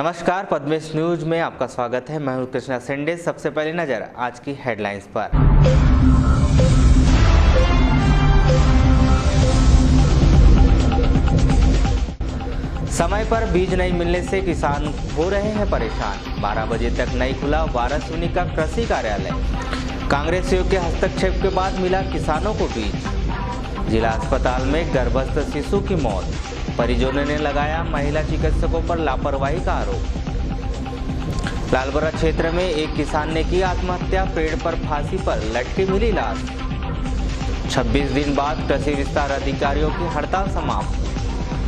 नमस्कार, पद्मेश न्यूज में आपका स्वागत है। मैं हूं कृष्णा सेंडे। सबसे पहले नजर आज की हेडलाइंस पर। समय पर बीज नहीं मिलने से किसान हो रहे हैं परेशान। 12 बजे तक नहीं खुला वाराणसी का कृषि कार्यालय। कांग्रेसियों के हस्तक्षेप के बाद मिला किसानों को बीज। जिला अस्पताल में गर्भस्थ शिशु की मौत। परिजनों ने लगाया महिला चिकित्सकों पर लापरवाही का आरोप। लालबरा क्षेत्र में एक किसान ने की आत्महत्या। पेड़ पर फांसी पर लटकी मिली लाश। 26 दिन बाद कृषि विस्तार अधिकारियों की हड़ताल समाप्त।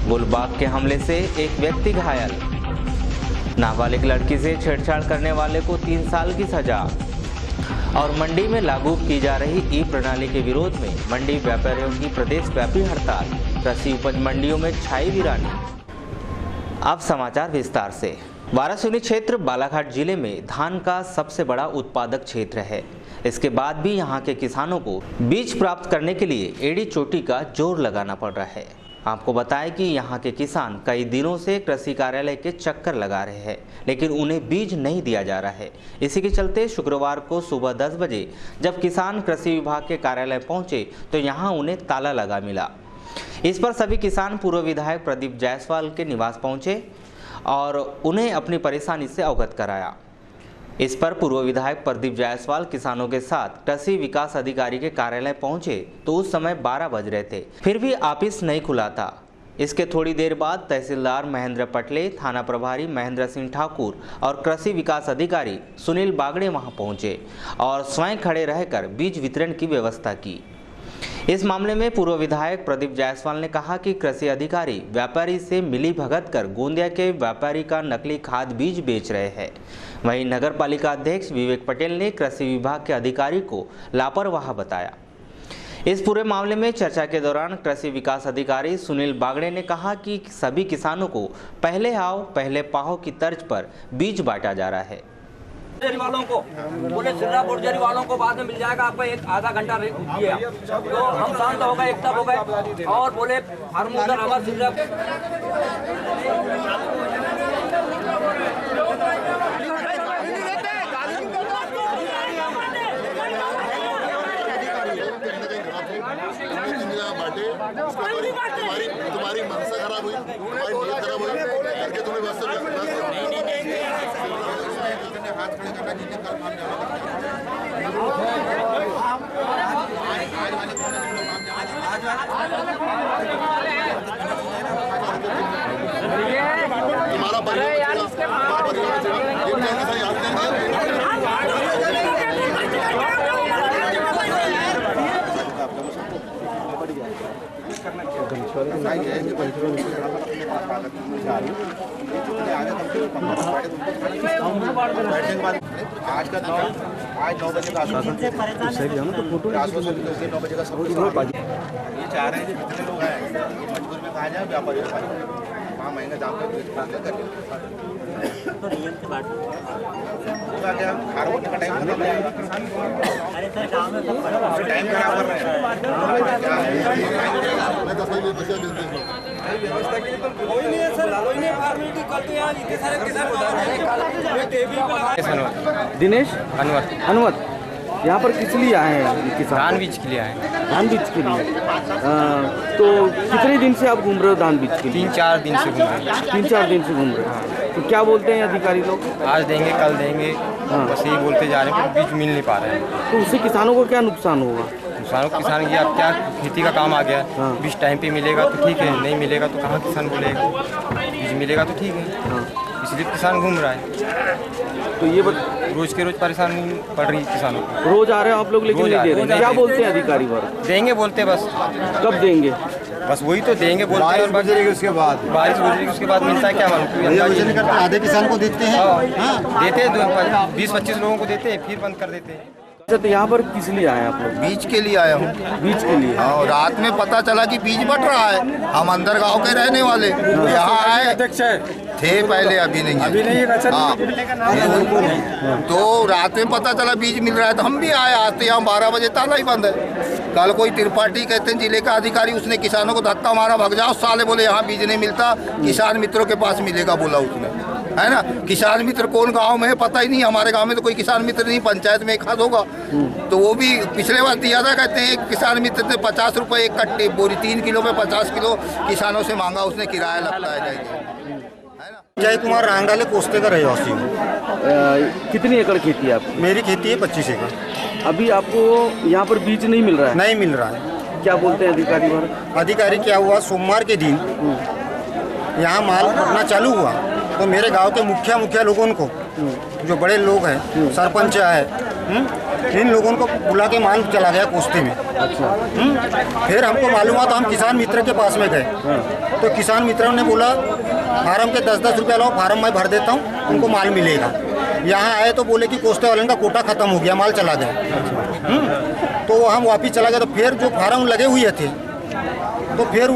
गुलबाग के हमले से एक व्यक्ति घायल। नाबालिग लड़की से छेड़छाड़ करने वाले को 3 साल की सजा। और मंडी में लागू की जा रही ई प्रणाली के विरोध में मंडी व्यापारियों की प्रदेशव्यापी हड़ताल। कृषि उपज मंडियों में छाई वीरानी। अब समाचार विस्तार से। वाराणसी क्षेत्र बालाघाट जिले में धान का सबसे बड़ा उत्पादक क्षेत्र है। इसके बाद भी यहाँ के किसानों को बीज प्राप्त करने के लिए एड़ी चोटी का जोर लगाना पड़ रहा है। आपको बताएं कि यहाँ के किसान कई दिनों से कृषि कार्यालय के चक्कर लगा रहे हैं, लेकिन उन्हें बीज नहीं दिया जा रहा है। इसी के चलते शुक्रवार को सुबह 10 बजे जब किसान कृषि विभाग के कार्यालय पहुंचे तो यहाँ उन्हें ताला लगा मिला। इस पर सभी किसान पूर्व विधायक प्रदीप जायसवाल के निवास पहुंचे और उन्हें अपनी परेशानी से अवगत कराया। इस पर पूर्व विधायक प्रदीप जायसवाल किसानों के साथ कृषि विकास अधिकारी के कार्यालय पहुंचे तो उस समय 12 बज रहे थे, फिर भी ऑफिस नहीं खुला था। इसके थोड़ी देर बाद तहसीलदार महेंद्र पटले, थाना प्रभारी महेंद्र सिंह ठाकुर और कृषि विकास अधिकारी सुनील बागड़े वहां पहुंचे और स्वयं खड़े रहकर बीज वितरण की व्यवस्था की। इस मामले में पूर्व विधायक प्रदीप जायसवाल ने कहा कि कृषि अधिकारी व्यापारी से मिली भगत कर गोंदिया के व्यापारी का नकली खाद बीज बेच रहे हैं। वहीं नगर पालिका अध्यक्ष विवेक पटेल ने कृषि विभाग के अधिकारी को लापरवाह बताया। इस पूरे मामले में चर्चा के दौरान कृषि विकास अधिकारी सुनील बागड़े ने कहा कि सभी किसानों को पहले आओ पहले पाओ की तर्ज पर बीज बांटा जा रहा है। वालों को बोले सिर्रा बोर्जरी वालों को बाद में मिल जाएगा, आपको एक आधा घंटा दिए तो हम शांत हो गए, एकता हो गए और बोले फार्मूदर हमारा सिर्रा तुम्हारी मनसा खराब हुई, तुम्हारी नीयत खराब हुई करके तुम्हें बस हाथ खड़े करना जिन्हें कल मानने तुम्हारा परिवार आज का आज 9 बजे का 9 बजे का सब ये चाह रहे हैं जितने लोग हैं मजबूर में कहा जाए व्यापारी वहाँ महंगा दाम तो नियम से बात होगा क्या? हार्मोन का टाइम खत्म है। अरे सर काम में टाइम खराब कर रहे हैं। व्यवस्था के लिए तो कोई नहीं है सर, कोई नहीं फॉर्मेलिटी करते हैं। आज इतने सारे किसान दिनेश अनवर यहाँ पर किस लिए आए हैं? किसान धान बीज के लिए आए हैं। धान बीज के लिए। तो कितने दिन से आप घूम रहे हो धान बीज के लिए? 3-4 दिन से घूम रहे हैं। 3-4 दिन से घूम रहे हो। तो क्या बोलते हैं अधिकारी लोग? आज देंगे कल देंगे, बस यही बोलते जा रहे हैं, बीज मिल नहीं पा रहे हैं। तो उससे किसानों को क्या नुकसान होगा? किसान की अब क्या खेती का काम आ गया, बीज टाइम पे मिलेगा तो ठीक है, नहीं मिलेगा तो कहाँ किसान बोलेगा? बीज मिलेगा तो ठीक है, इसलिए किसान घूम रहा है। तो ये रोज के रोज परेशानी पड़ रही है किसानों को। रोज आ रहे हो आप लोग लेकिन नहीं दे रहे? क्या बोलते हैं अधिकारी वर्ग? देंगे बोलते बस। कब देंगे? बस वही तो देंगे बोलते हैं। और गुजरेगी उसके बाद बारिश गुजरेगी उसके बाद मिलता है क्या मालूम? आधे किसान को देते हैं, देते हैं 20-25 लोगों को देते हैं, फिर बंद कर देते हैं। अच्छा, तो यहाँ पर किस लिए आए आप लोग? बीज के लिए आया हूँ। बीज के लिए? हाँ, रात में पता चला कि बीज बट रहा है। हम अंदर गांव के रहने वाले यहाँ आए थे पहले, अभी नहीं हाँ। तो रात में पता चला बीज मिल रहा है तो हम भी आए। आते यहाँ 12 बजे ताला ही बंद है। कल कोई त्रिपाठी कहते हैं जिले का अधिकारी, उसने किसानों को धक्का मारा, भाग जाओ साले, बोले यहाँ बीज नहीं मिलता, किसान मित्रों के पास मिलेगा बोला उसने। है ना। किसान मित्र कौन गांव में है पता ही नहीं, हमारे गांव में तो कोई किसान मित्र नहीं, पंचायत में एक हाथ होगा। तो वो भी पिछले बार दिया था, कहते हैं किसान मित्र से 50 रुपये एक कट्टे बोरी, 3 किलो में 50 किलो किसानों से मांगा, उसने किराया लगता है ना। जय कुमार रांगडाले कोस्ते का रहवासी हूँ। कितनी एकड़ खेती है आपकी? मेरी खेती है 25 एकड़। अभी आपको यहाँ पर बीज नहीं मिल रहा है? नहीं मिल रहा है। क्या बोलते हैं अधिकारी? अधिकारी क्या हुआ, सोमवार के दिन यहाँ माल पड़ना चालू हुआ तो मेरे गांव के मुखिया लोगों को, जो बड़े लोग हैं, सरपंच है, इन लोगों को बुला के माल चला गया कोस्ते में। फिर हमको मालूम हुआ तो हम किसान मित्र के पास में गए, तो किसान मित्रों ने बोला फार्म के 10-10 रुपया लो, फार्म मैं भर देता हूँ, उनको माल मिलेगा। यहाँ आए तो बोले कि कोस्ते वाले का कोटा खत्म हो गया, माल चला गया। तो हम वापिस चला गया। तो फिर जो फार्म लगे हुए थे तो फिर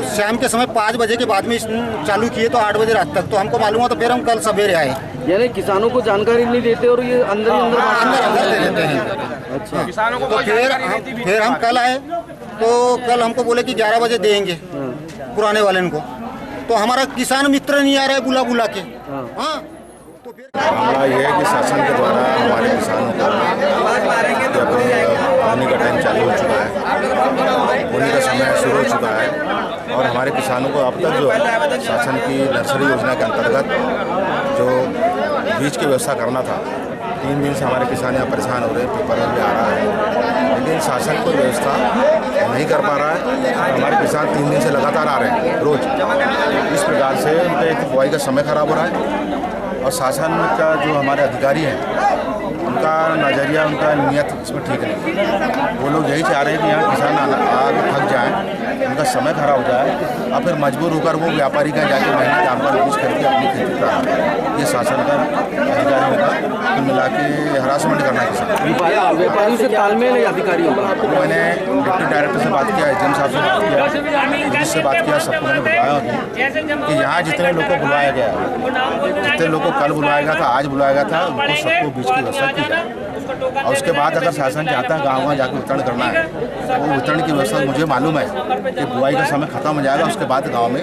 शाम के समय 5 बजे के बाद में चालू किए तो 8 बजे रात तक। तो हमको मालूम हुआ तो फिर हम कल सवेरे आए। यानी किसानों को जानकारी नहीं देते और ये अंदर ही अंदर दे देते हैं। अच्छा, किसानों को तो फिर हम कल आए तो कल हमको बोले कि 11 बजे देंगे पुराने वाले को। तो हमारा किसान मित्र नहीं आ रहा है बुला के। हाँ, तो फिर मामला ये है कि शासन के द्वारा हमारे किसानों को जब बोने का टाइम चालू हो चुका है, बोने का समय शुरू हो चुका है और हमारे किसानों को अब तक जो है शासन की नर्सरी योजना के अंतर्गत जो बीज की व्यवस्था करना था, 3 दिन से हमारे किसान यहाँ परेशान हो रहे हैं, पेपर में भी आ रहा है, लेकिन शासन कोई व्यवस्था नहीं कर पा रहा है। हमारे किसान 3 दिन से लगातार आ रहे हैं रोज। इस प्रकार से उनका एक बुआई का समय खराब हो रहा है और शासन का जो हमारे अधिकारी हैं उनका नज़रिया, उनका नियत इसमें ठीक नहीं। वो लोग यही चाह रहे हैं कि यहाँ किसान आगे थक जाएँ, उनका समय खराब हो जाए और फिर मजबूर होकर वो व्यापारी का जाके महीने के आम बीज करके अपनी खेती करा। ये शासन का अधिकारियों का मिला के हरासमेंट करना है किसान। व्यापारियों से तालमेल है अधिकारियों का? मैंने डिप्टी डायरेक्टर से बात किया, एसडीएम साहब से बात किया, पुलिस से बात किया, सबको मैंने बुलाया कि यहाँ जितने लोग को बुलाया गया, जितने लोग को कल बुलाया गया था, आज बुलाया गया था, उनको सबको बीज की व्यवस्था की जाए। और उसके बाद अगर शासन चाहता है गाँव जाकर वितरण करना है तो वो वितरण की व्यवस्था मुझे मालूम है कि बुआई का समय खत्म हो जाएगा, उसके बाद गाँव में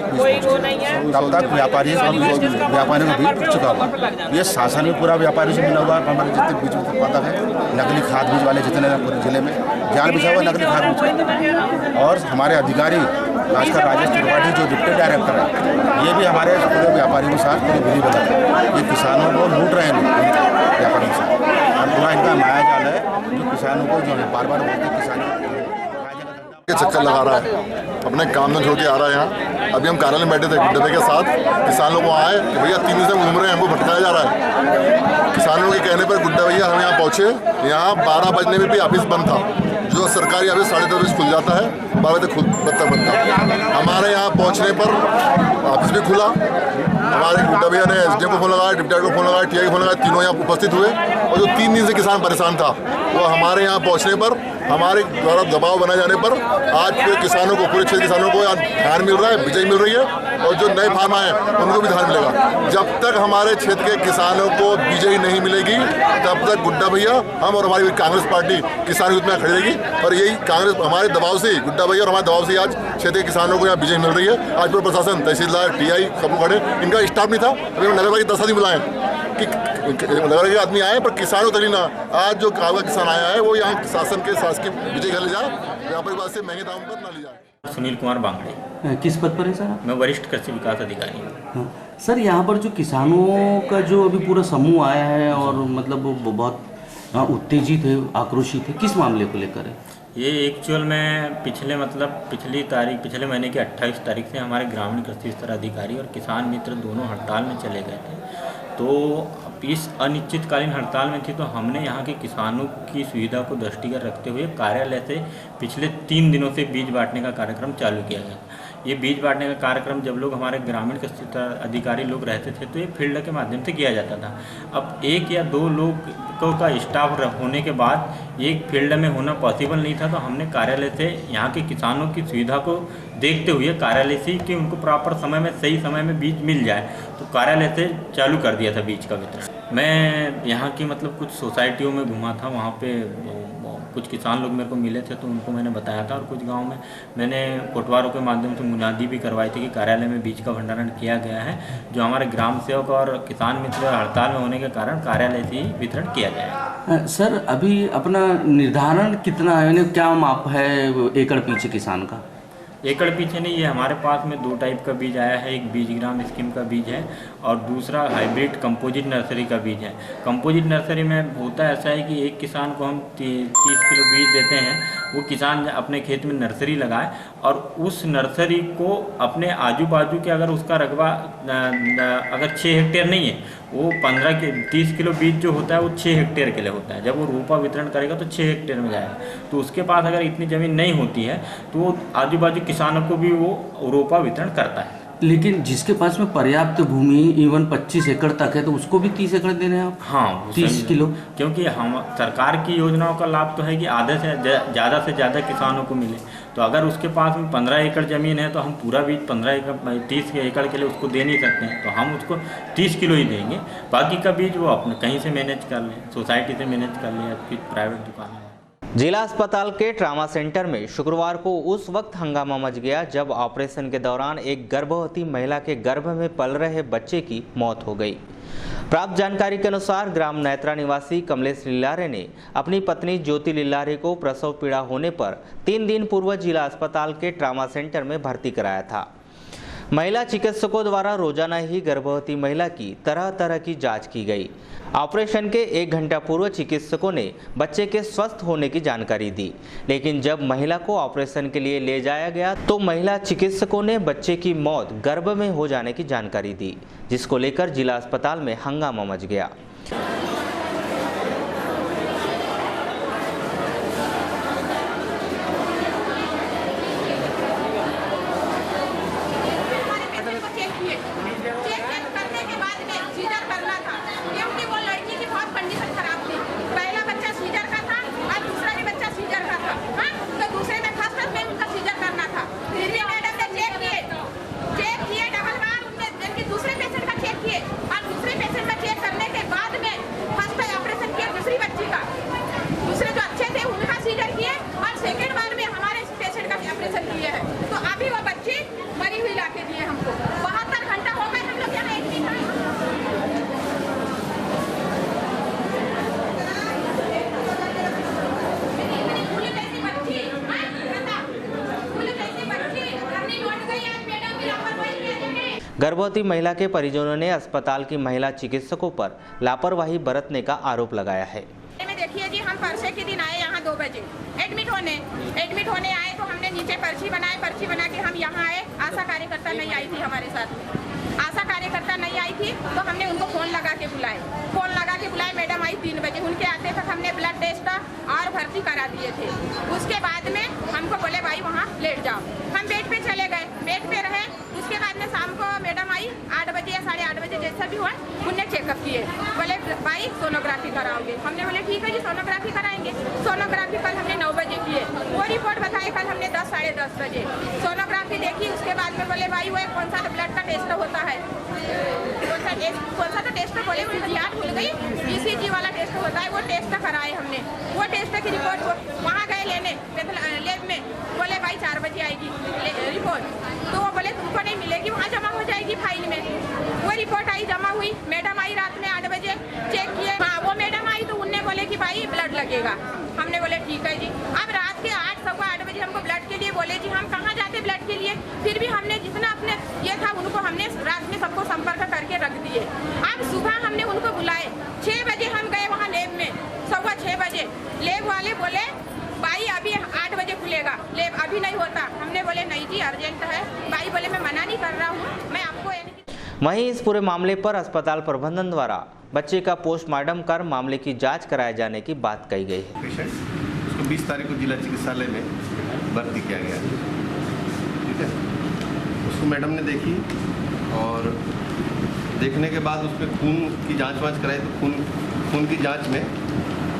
तब तक व्यापारियों को बीज बिक चुका होगा। ये शासन भी पूरा व्यापारी से मिला हुआ है। हमारे जितने बीज उत्पादक हैं, नकली खाद बीज वाले जितने पूरे जिले में जाल बिछा हुआ नकली खाद बीज, और हमारे अधिकारी खासकर राजेश त्रिपाठी जो डिप्टी डायरेक्टर है, ये भी हमारे पूरे व्यापारियों के साथ पूरी विधि बदल है। ये किसानों को लूट रहे हैं व्यापारियों के साथ, और पूरा इनका माया जाल है जो किसानों को जो है बार बार बोलते हैं किसान के चक्कर लगा रहा है, अपने काम में छोड़ के आ रहा है यहाँ। अभी हम कार्यालय में बैठे थे गुड्डे के साथ, किसान लोग आए कि भैया 3 दिन से घूम रहे हैं, हमको भटकाया जा रहा है। किसानों के कहने पर गुड्डा भैया हम यहाँ पहुँचे, यहाँ 12 बजने में भी ऑफिस बंद था। जो सरकारी ऑफिस 10:30 बजे खुल जाता है, 12 बजे तक बंद था। हमारे यहाँ पहुँचने पर ऑफिस भी खुला। हमारे गुड्डा भैया ने एसडीएम को फोन लगाया, डिप्टी को फोन लगाया, टीआई को फोन लगाया, तीनों यहाँ उपस्थित हुए। और जो 3 दिन से किसान परेशान था, वो हमारे यहाँ पहुँचने पर, हमारे द्वारा दबाव बनाए जाने पर आज पूरे किसानों को, पूरे 6 किसानों को यहाँ ध्यान मिल रहा है, बिजाई मिल रही है, और जो नए फार्म आए उनको भी ध्यान मिलेगा। जब तक हमारे क्षेत्र के किसानों को बिजाई नहीं मिलेगी तब तक गुड्डा भैया, हम और हमारी कांग्रेस पार्टी किसान युद्ध में खड़ी रहेगी। और यही कांग्रेस हमारे दबाव से, गुड्डा भैया और हमारे दबाव से आज क्षेत्र के किसानों को यहाँ बिजाई मिल रही है। आज पूरा प्रशासन, तहसीलदार, टीआई सब खड़े, इनका स्टाफ नहीं था। अभी हम नगरपालिका 10 आदमी बुलाए कि नगर के आदमी आए, पर किसानों तक ना। आज जो कांगड़ा किसान आया है वो यहाँ शासन के शासकीय विजय घर ले जाए, व्यापारी बात से महंगे दाम पर ना ले जाए। सुनील कुमार बांगड़े। किस पद पर है सर? मैं वरिष्ठ कृषि विकास अधिकारी हूँ। हाँ। सर, यहाँ पर जो किसानों का जो अभी पूरा समूह आया है और मतलब वो बहुत उत्तेजित है, आक्रोशित है, किस मामले को लेकर है? ये एक्चुअल में पिछले पिछले महीने की 28 तारीख से हमारे ग्रामीण कृषि विस्तार अधिकारी और किसान मित्र दोनों हड़ताल में चले गए थे। तो इस अनिश्चितकालीन हड़ताल में थी, तो हमने यहाँ के किसानों की सुविधा को दृष्टिगत रखते हुए कार्यालय से पिछले 3 दिनों से बीज बांटने का कार्यक्रम चालू किया गया। ये बीज बांटने का कार्यक्रम जब लोग हमारे ग्रामीण कृषि अधिकारी लोग रहते थे तो ये फील्ड के माध्यम से किया जाता था। अब 1 या 2 लोगों का स्टाफ होने के बाद एक फील्ड में होना पॉसिबल नहीं था, तो हमने कार्यालय से यहाँ के किसानों की सुविधा को देखते हुए कार्यालय से कि उनको प्रॉपर समय में, सही समय में बीज मिल जाए, तो कार्यालय से चालू कर दिया था बीज का वितरण। मैं यहाँ की मतलब कुछ सोसाइटियों में घूमा था, वहाँ पे कुछ किसान लोग मेरे को मिले थे तो उनको मैंने बताया था, और कुछ गांव में मैंने कोटवारों के माध्यम से मुनादी भी करवाई थी कि कार्यालय में बीज का भंडारण किया गया है, जो हमारे ग्राम सेवक और किसान मित्र हड़ताल में होने के कारण कार्यालय से ही वितरण किया जाएगा। सर अभी अपना निर्धारण कितना है, यानी क्या माप है एकड़ पीछे किसान का? एकड़ पीछे नहीं, ये हमारे पास में 2 टाइप का बीज आया है। एक बीजग्राम स्कीम का बीज है और दूसरा हाइब्रिड कंपोजिट नर्सरी का बीज है। कंपोजिट नर्सरी में होता ऐसा है कि एक किसान को हम 30 किलो बीज देते हैं, वो किसान अपने खेत में नर्सरी लगाए और उस नर्सरी को अपने आजू बाजू के, अगर उसका रकबा अगर 6 हेक्टेयर नहीं है, वो 30 किलो बीज जो होता है वो 6 हेक्टेयर के लिए होता है। जब वो रोपा वितरण करेगा तो 6 हेक्टेयर में जाएगा। तो उसके पास अगर इतनी ज़मीन नहीं होती है तो वो आजू बाजू किसानों को भी वो रोपा वितरण करता है। लेकिन जिसके पास में पर्याप्त भूमि इवन 25 एकड़ तक है तो उसको भी 30 एकड़ देने हैं आप? हाँ, 30 किलो। क्योंकि हम सरकार की योजनाओं का लाभ तो है कि आधे से ज़्यादा किसानों को मिले। तो अगर उसके पास में 15 एकड़ ज़मीन है तो हम पूरा बीज 30 एकड़ के लिए उसको दे नहीं सकते हैं, तो हम उसको 30 किलो ही देंगे। बाकी का बीज वो अपने कहीं से मैनेज कर लें, सोसाइटी से मैनेज कर लें या फिर प्राइवेट दुकान है। जिला अस्पताल के ट्रामा सेंटर में शुक्रवार को उस वक्त हंगामा मच गया जब ऑपरेशन के दौरान एक गर्भवती महिला के गर्भ में पल रहे बच्चे की मौत हो गई। प्राप्त जानकारी के अनुसार ग्राम नैत्रा निवासी कमलेश लिल्लारे ने अपनी पत्नी ज्योति लिल्लारे को प्रसव पीड़ा होने पर 3 दिन पूर्व जिला अस्पताल के ट्रामा सेंटर में भर्ती कराया था। महिला चिकित्सकों द्वारा रोजाना ही गर्भवती महिला की तरह तरह की जांच की गई। ऑपरेशन के 1 घंटा पूर्व चिकित्सकों ने बच्चे के स्वस्थ होने की जानकारी दी, लेकिन जब महिला को ऑपरेशन के लिए ले जाया गया तो महिला चिकित्सकों ने बच्चे की मौत गर्भ में हो जाने की जानकारी दी, जिसको लेकर जिला अस्पताल में हंगामा मच गया। गर्भवती महिला के परिजनों ने अस्पताल की महिला चिकित्सकों पर लापरवाही बरतने का आरोप लगाया है। देखिए जी, हम परसों के दिन आए यहाँ 2 बजे एडमिट होने आए तो हमने नीचे पर्ची बना के हम यहाँ आए। आशा कार्यकर्ता नहीं आई थी हमारे साथ, आशा कार्यकर्ता नहीं आई थी तो हमने उनको फोन लगा के बुलाए। मैडम आई 3 बजे, उनके आते तक हमने ब्लड टेस्ट और भर्ती करा दिए थे। उसके बाद में हमको बोले भाई वहाँ लेट जाओ। हम बेड पे चले गए, बेड पे रहे। उसके बाद में शाम को मैडम आई 8 बजे या 8:30 बजे, जैसा भी हुआ उनने चेकअप किए। बोले भाई सोनोग्राफी कराओगे? हमने बोले ठीक है जी सोनोग्राफी कराएंगे। सोनोग्राफी कल हमने 9 बजे किए, वो रिपोर्ट बताए कल हमने 10 साढ़े 10 बजे सोनोग्राफी देखी। उसके बाद में बोले भाई वो कौन सा ब्लड का टेस्ट होता है, कौन सा तो टेस्ट बोले मुझे याद भूल गई, ECG वाला टेस्ट होता है, वो टेस्ट कराए हमने। वो टेस्ट की रिपोर्ट वहाँ गए लेने लैब में, बोले भाई 4 बजे आएगी रिपोर्ट। तो वो बोले तुमको नहीं मिलेगी, वहाँ जमा हो जाएगी फाइल में। वो रिपोर्ट आई, जमा हुई। मैडम आई रात में 8 बजे, चेक किए। हाँ वो मैडम आई तो उनने बोले कि भाई ब्लड लगेगा। हमने बोले ठीक है जी। अब रात के 8 बजे हमको ब्लड के लिए बोले जी, हम कहाँ जाते ब्लड के लिए। फिर भी हमने जितना अपने ये था उनको हमने रात में सबको संपर्क करके रख दिए। अब सुबह हमने उनको बुलाए, 6 बजे हम गए वहाँ लैब में, 6:15 बजे। लैब वाले बोले भाई अभी 8 बजे खुलेगा लैब, अभी नहीं होता। हमने बोले नहीं जी अर्जेंट है। भाई बोले मैं मना नहीं कर रहा हूँ, मैं आपको। वहीं इस पूरे मामले पर अस्पताल प्रबंधन द्वारा बच्चे का पोस्टमार्टम कर मामले की जांच कराए जाने की बात कही गई है। पेशेंट उसको 20 तारीख को जिला चिकित्सालय में भर्ती किया गया, ठीक है। उसको मैडम ने देखी और देखने के बाद उस पर खून की जांच कराई तो खून की जांच में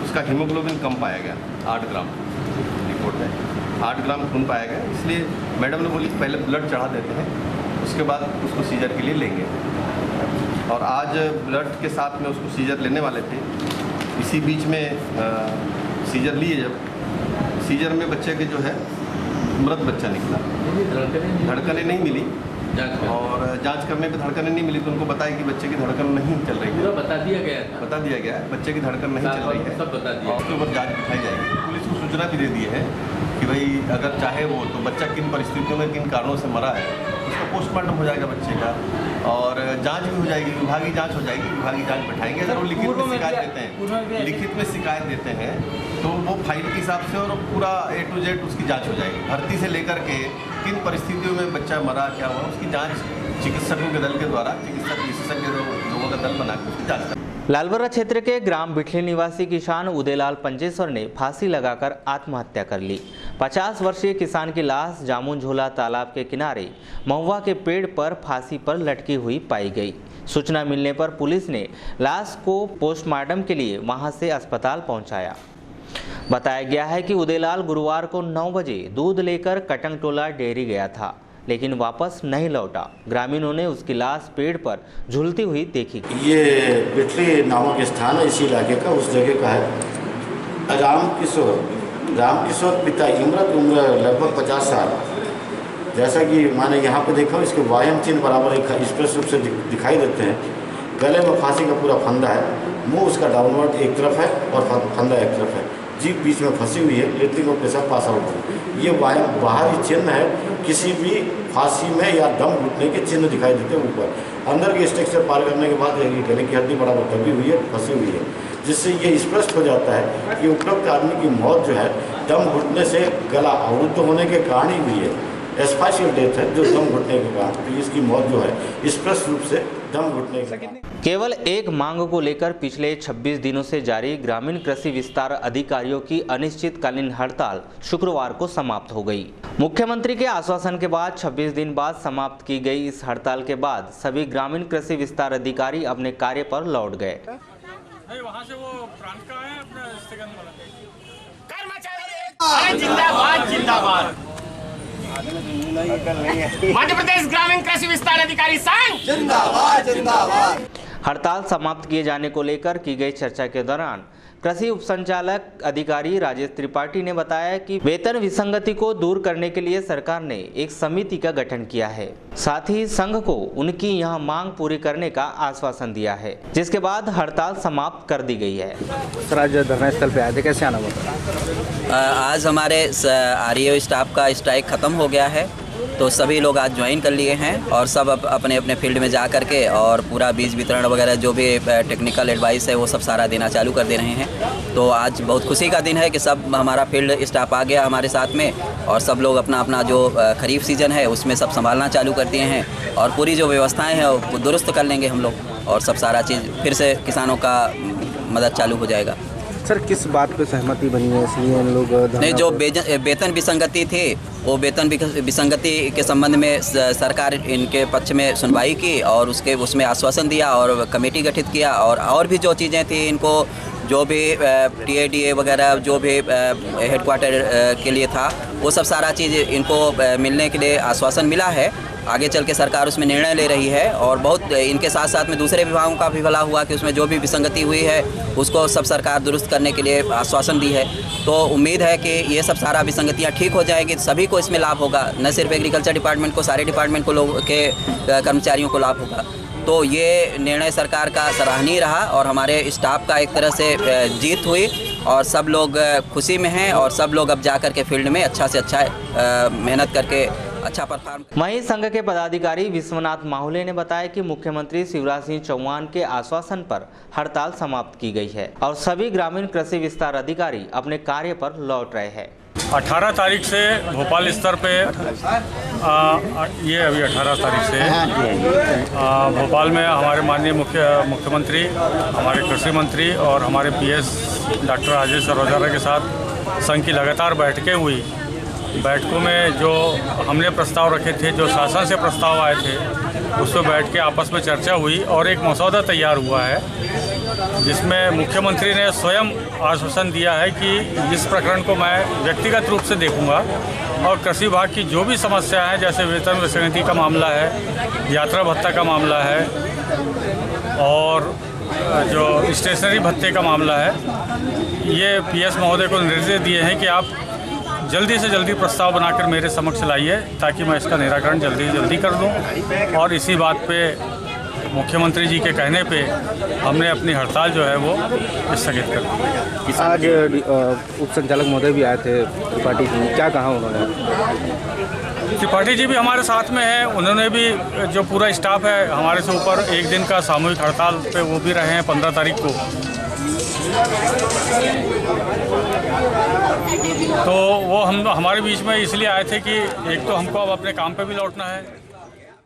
उसका हीमोग्लोबिन कम पाया गया, 8 ग्राम रिपोर्ट में 8 ग्राम खून पाया गया। इसलिए मैडम ने बोली पहले ब्लड चढ़ा देते हैं, उसके बाद उसको सीजर के लिए लेंगे। और आज ब्लड के साथ में उसको सीजर लेने वाले थे। इसी बीच में सीजर लिए जब सीजर में बच्चे के जो है मृत बच्चा निकला, धड़कनें नहीं मिली और जांच करने पे धड़कनें नहीं मिली तो उनको बताया कि बच्चे की धड़कन नहीं चल रही है। बता दिया गया है बच्चे की धड़कन नहीं चल रही है, सब बता दिया। उसके ऊपर जांच बिठाई जाएगी। पुलिस को सूचना भी दे दी है कि भाई अगर चाहे वो तो बच्चा किन परिस्थितियों में किन कारणों से मरा है उसका पोस्टमार्टम हो जाएगा बच्चे का और जांच भी हो जाएगी, विभागीय जांच हो जाएगी, विभागीय जांच बैठाएंगे। अगर वो लिखित में शिकायत देते हैं तो वो फाइल के हिसाब से और पूरा A to Z उसकी जांच हो जाएगी। भर्ती से लेकर के किन परिस्थितियों में बच्चा मरा क्या हुआ उसकी जांच चिकित्सकों के दल के द्वारा, चिकित्सक विशेषज्ञ लोगों का दल बनाकर उसकी जाँच करें। लालबर्रा क्षेत्र के ग्राम बिठली निवासी किसान उदयलाल पंजेश्वर ने फांसी लगाकर आत्महत्या कर ली। 50 वर्षीय किसान की लाश जामुन झोला तालाब के किनारे महुआ के पेड़ पर फांसी पर लटकी हुई पाई गई। सूचना मिलने पर पुलिस ने लाश को पोस्टमार्टम के लिए वहां से अस्पताल पहुंचाया। बताया गया है कि उदयलाल गुरुवार को 9 बजे दूध लेकर कटंगटोला डेयरी गया था लेकिन वापस नहीं लौटा। ग्रामीणों ने उसकी लाश पेड़ पर झूलती हुई देखी। ये बिटली नामक स्थान है इसी इलाके का, उस जगह का है। राम किशोर पिता उम्र लगभग 50 साल। जैसा कि मैंने यहाँ पे देखा इसके वायम चिन्ह बराबर स्पष्ट रूप से दिखाई देते हैं। गले में फांसी का पूरा फंदा है, मुंह उसका डाउनवर्ड एक तरफ है और फंदा एक तरफ है, जीभ बीच में फंसी हुई है, लेटरिन और पेशाब पास आउट है। ये बाहरी चिन्ह है, किसी भी फांसी में या दम घुटने के चिन्ह दिखाई देते हैं ऊपर। अंदर के स्ट्रक्चर पार करने के बाद गले की हड्डी बराबर दबी हुई है, फंसी हुई है, जिससे ये स्पष्ट हो जाता है कि उपरोक्त आदमी की मौत जो है दम घुटने से गला अवरुद्ध होने के कारण ही हुई है। एस्फाइशियल डेथ है जो दम घुटने के कारण, तो इसकी मौत जो है स्पष्ट रूप से दम घुटने के कारण। केवल एक मांग को लेकर पिछले 26 दिनों से जारी ग्रामीण कृषि विस्तार अधिकारियों की अनिश्चितकालीन हड़ताल शुक्रवार को समाप्त हो गई। मुख्यमंत्री के आश्वासन के बाद 26 दिन बाद समाप्त की गई इस हड़ताल के बाद सभी ग्रामीण कृषि विस्तार अधिकारी अपने कार्य पर लौट गए। वहाँ से वो प्रांत का है अपना जिंदाबाद जिंदाबाद मध्य प्रदेश ग्रामीण कृषि विस्तार अधिकारी संघ जिंदाबाद जिंदाबाद। हड़ताल समाप्त किए जाने को लेकर की गई चर्चा के दौरान कृषि उपसंचालक अधिकारी राजेश त्रिपाठी ने बताया कि वेतन विसंगति को दूर करने के लिए सरकार ने एक समिति का गठन किया है। साथ ही संघ को उनकी यह मांग पूरी करने का आश्वासन दिया है, जिसके बाद हड़ताल समाप्त कर दी गई है। सर आज धरना स्थल पे आए थे, कैसे आना हुआ? आज हमारे आरईओ स्टाफ का स्ट्राइक खत्म हो गया है, तो सभी लोग आज ज्वाइन कर लिए हैं और सब अपने अपने फील्ड में जा कर के और पूरा बीज वितरण वगैरह जो भी टेक्निकल एडवाइस है वो सब सारा देना चालू कर दे रहे हैं। तो आज बहुत खुशी का दिन है कि सब हमारा फील्ड स्टाफ आ गया हमारे साथ में और सब लोग अपना अपना जो खरीफ सीजन है उसमें सब संभालना चालू कर दिए हैं और पूरी जो व्यवस्थाएँ हैं वो दुरुस्त कर लेंगे हम लोग और सब सारा चीज़ फिर से किसानों का मदद चालू हो जाएगा। सर किस बात पे सहमति बनी है इसलिए इन लोग नहीं, जो वेतन विसंगति थी वो वेतन विसंगति के संबंध में सरकार इनके पक्ष में सुनवाई की और उसमें आश्वासन दिया और कमेटी गठित किया और भी जो चीज़ें थी इनको जो भी TADA वगैरह जो भी हेडक्वार्टर के लिए था वो सब सारा चीज़ इनको मिलने के लिए आश्वासन मिला है। आगे चल के सरकार उसमें निर्णय ले रही है और बहुत इनके साथ साथ में दूसरे विभागों का भी भला हुआ कि उसमें जो भी विसंगति हुई है उसको सब सरकार दुरुस्त करने के लिए आश्वासन दी है। तो उम्मीद है कि ये सब सारा विसंगतियाँ ठीक हो जाएगी, सभी को इसमें लाभ होगा, न सिर्फ एग्रीकल्चर डिपार्टमेंट को, सारे डिपार्टमेंट को लोग के कर्मचारियों को लाभ होगा। तो ये निर्णय सरकार का सराहनीय रहा और हमारे स्टाफ का एक तरह से जीत हुई और सब लोग खुशी में हैं और सब लोग अब जा कर के फील्ड में अच्छा से अच्छा मेहनत करके अच्छा परफॉर्म। वहीं संघ के पदाधिकारी विश्वनाथ माहुले ने बताया कि मुख्यमंत्री शिवराज सिंह चौहान के आश्वासन पर हड़ताल समाप्त की गई है और सभी ग्रामीण कृषि विस्तार अधिकारी अपने कार्य पर लौट रहे हैं। 18 तारीख से भोपाल स्तर पे ये अभी 18 तारीख से भोपाल में हमारे माननीय मुख्यमंत्री, हमारे कृषि मंत्री और हमारे PS डॉक्टर राजेश सरोजारा के साथ संघ की लगातार बैठकें हुई। बैठकों में जो हमने प्रस्ताव रखे थे, जो शासन से प्रस्ताव आए थे, उस पर बैठ के आपस में चर्चा हुई और एक मसौदा तैयार हुआ है जिसमें मुख्यमंत्री ने स्वयं आश्वासन दिया है कि इस प्रकरण को मैं व्यक्तिगत रूप से देखूंगा और कृषि विभाग की जो भी समस्या है, जैसे वेतन विसंगति का मामला है, यात्रा भत्ता का मामला है और जो स्टेशनरी भत्ते का मामला है, ये PS महोदय को निर्देश दिए हैं कि आप जल्दी से जल्दी प्रस्ताव बनाकर मेरे समक्ष लाइए ताकि मैं इसका निराकरण जल्दी से जल्दी कर दूं। और इसी बात पे मुख्यमंत्री जी के कहने पे हमने अपनी हड़ताल जो है वो स्थगित कर दी। आज उप संचालक महोदय भी आए थे त्रिपाठी जी, क्या कहा उन्होंने? त्रिपाठी जी भी हमारे साथ में है, उन्होंने भी जो पूरा स्टाफ है हमारे से ऊपर एक दिन का सामूहिक हड़ताल पे वो भी रहे हैं 15 तारीख को। तो वो हम हमारे बीच में इसलिए आए थे कि एक तो हमको अब अपने काम पे भी लौटना है।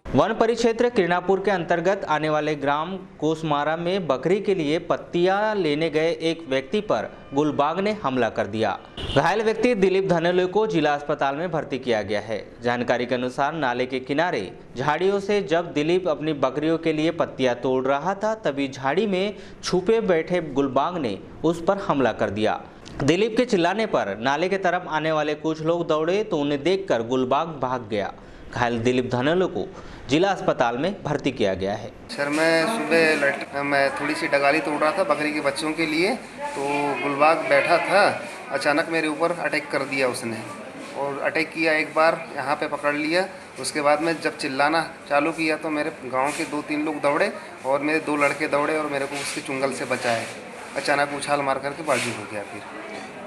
वन परिक्षेत्र किरणापुर के अंतर्गत आने वाले ग्राम कोसमारा में बकरी के लिए पत्तियां लेने गए एक व्यक्ति पर गुलबाग ने हमला कर दिया। घायल व्यक्ति दिलीप धनेलो को जिला अस्पताल में भर्ती किया गया है। जानकारी के अनुसार नाले के किनारे झाड़ियों से जब दिलीप अपनी बकरियों के लिए पत्तियां तोड़ रहा था, तभी झाड़ी में छुपे बैठे गुलबाग ने उस पर हमला कर दिया। दिलीप के चिल्लाने पर नाले की तरफ आने वाले कुछ लोग दौड़े तो उन्हें देखकर गुलबाग भाग गया। घायल दिलीप धनेलो को जिला अस्पताल में भर्ती किया गया है। सर, मैं सुबह मैं थोड़ी सी डगाली तोड़ रहा था बकरी के बच्चों के लिए, तो गुलबाग बैठा था, अचानक मेरे ऊपर अटैक कर दिया उसने। और अटैक किया, एक बार यहाँ पे पकड़ लिया। उसके बाद में जब चिल्लाना चालू किया तो मेरे गांव के 2-3 लोग दौड़े और मेरे 2 लड़के दौड़े और मेरे को उसके चुंगल से बचाए। अचानक उछाल मार करके बाजू हो गया। फिर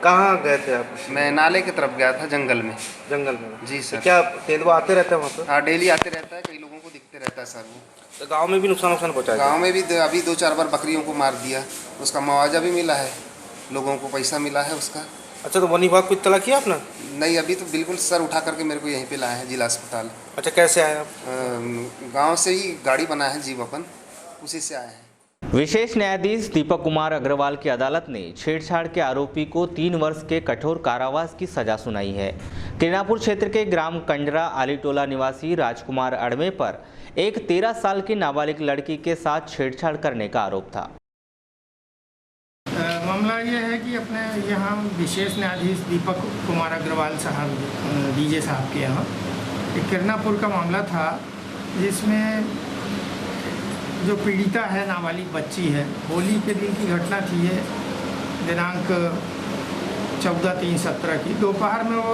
कहाँ गए थे आप? मैं नाले की तरफ गया था, जंगल में। जंगल में? जी सर। क्या तेलवा आते रहते हैं वहाँ पर? हाँ, डेली आते रहता है, कई लोगों को दिखते रहता है सर। वो तो गांव में भी नुकसान पहुँचा? गांव में भी अभी 2-4 बार बकरियों को मार दिया, उसका मुआवजा भी मिला है, लोगों को पैसा मिला है उसका। अच्छा, तो वन विभाग को इत्तला किया आपने? नहीं, अभी तो बिल्कुल सर उठा करके मेरे को यहीं पे लाए हैं जिला अस्पताल। अच्छा, कैसे आए आप? गाँव से ही गाड़ी बना है जीव अपन, उसी से आए हैं। विशेष न्यायाधीश दीपक कुमार अग्रवाल की अदालत ने छेड़छाड़ के आरोपी को 3 वर्ष के कठोर कारावास की सजा सुनाई है। किरणापुर क्षेत्र के ग्राम कंजरा आलीटोला निवासी राजकुमार अड़मे पर एक 13 साल की नाबालिग लड़की के साथ छेड़छाड़ करने का आरोप था। मामला ये है कि अपने यहाँ विशेष न्यायाधीश दीपक कुमार अग्रवाल साहब, डीजे साहब के यहाँ एक किरणापुर का मामला था, जिसमें जो पीड़िता है नाबालिग बच्ची है, होली के दिन की घटना थी। ये दिनांक 14/3/17 की दोपहर में वो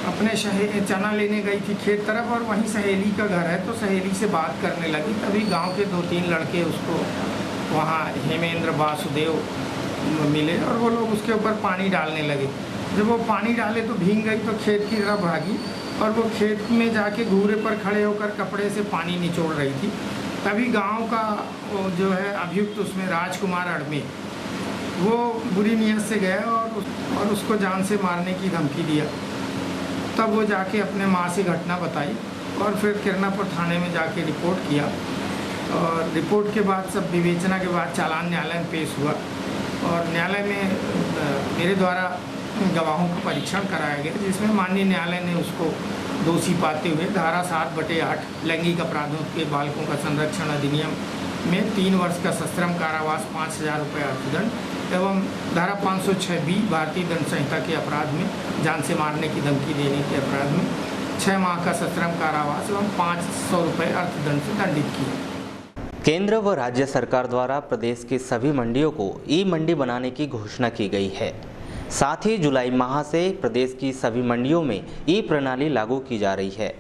अपने चना लेने गई थी खेत तरफ, और वहीं सहेली का घर है, तो सहेली से बात करने लगी। तभी गांव के 2-3 लड़के उसको वहाँ हेमेंद्र वासुदेव मिले और वो लोग उसके ऊपर पानी डालने लगे। जब वो पानी डाले तो भीग गई, तो खेत की तरफ भागी और वो खेत में जाके घूरे पर खड़े होकर कपड़े से पानी निचोड़ रही थी। तभी गांव का जो है अभियुक्त उसमें राजकुमार अड़मे, वो बुरी नीयत से गया और उसको जान से मारने की धमकी दिया। तब वो जाके अपने माँ से घटना बताई और फिर किरणापुर थाने में जाके रिपोर्ट किया। और रिपोर्ट के बाद सब विवेचना के बाद चालान न्यायालय में पेश हुआ और न्यायालय में मेरे द्वारा गवाहों का परीक्षण कराया गया, जिसमें माननीय न्यायालय ने उसको दोषी पाते हुए धारा 7/8 लैंगिक अपराधों के बालकों का संरक्षण अधिनियम में 3 वर्ष का सश्रम कारावास, 5,000 रुपये अर्थदंड एवं धारा 506B भारतीय दंड संहिता के अपराध में जान से मारने की धमकी देने के अपराध में 6 माह का सश्रम कारावास एवं 500 रुपये अर्थदंड से दंडित किया। केंद्र व राज्य सरकार द्वारा प्रदेश की सभी मंडियों को ई मंडी बनाने की घोषणा की गई है। साथ ही जुलाई माह से प्रदेश की सभी मंडियों में ई प्रणाली लागू की जा रही है,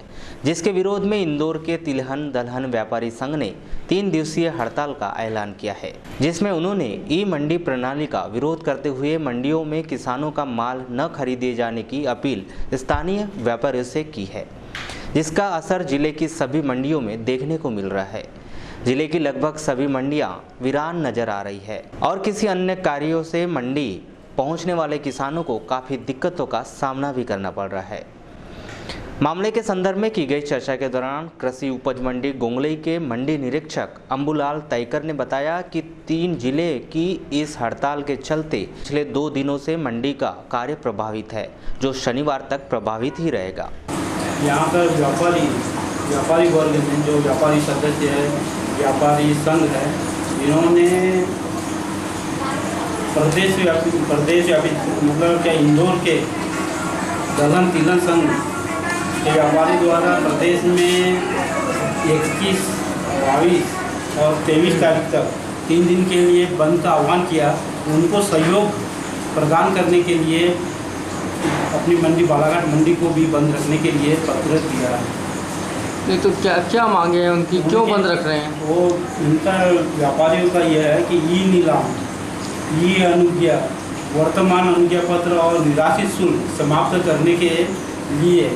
जिसके विरोध में इंदौर के तिलहन दलहन व्यापारी संघ ने 3 दिवसीय हड़ताल का ऐलान किया है, जिसमें उन्होंने ई मंडी प्रणाली का विरोध करते हुए मंडियों में किसानों का माल न खरीदे जाने की अपील स्थानीय व्यापारियों से की है, जिसका असर जिले की सभी मंडियों में देखने को मिल रहा है। जिले की लगभग सभी मंडियां वीरान नजर आ रही है और किसी अन्य कार्यों से मंडी पहुंचने वाले किसानों को काफ़ी दिक्कतों का सामना भी करना पड़ रहा है। मामले के संदर्भ में की गई चर्चा के दौरान कृषि उपज मंडी गोंगलई के मंडी निरीक्षक अंबुलाल तैकर ने बताया कि 3 जिले की इस हड़ताल के चलते पिछले 2 दिनों से मंडी का कार्य प्रभावित है, जो शनिवार तक प्रभावित ही रहेगा। यहाँ पर व्यापारी वर्ग में जो व्यापारी सदस्य है, व्यापारी संघ है, इन्होंने प्रदेशव्यापी मतलब क्या इंदौर के दलहन तिलहन संघ के व्यापारी द्वारा प्रदेश में 21, 22 और 23 तारीख तक 3 दिन के लिए बंद का आह्वान किया। उनको सहयोग प्रदान करने के लिए अपनी मंडी बालाघाट मंडी को भी बंद रखने के लिए पत्र दिया है। नहीं तो क्या क्या मांगे हैं उनकी, क्यों बंद रख रहे हैं? वो इनका व्यापारियों का यह है कि ई नीलाम, ई अनुज्ञा, वर्तमान अनुज्ञा पत्र और निराशित शुल्क समाप्त करने के लिए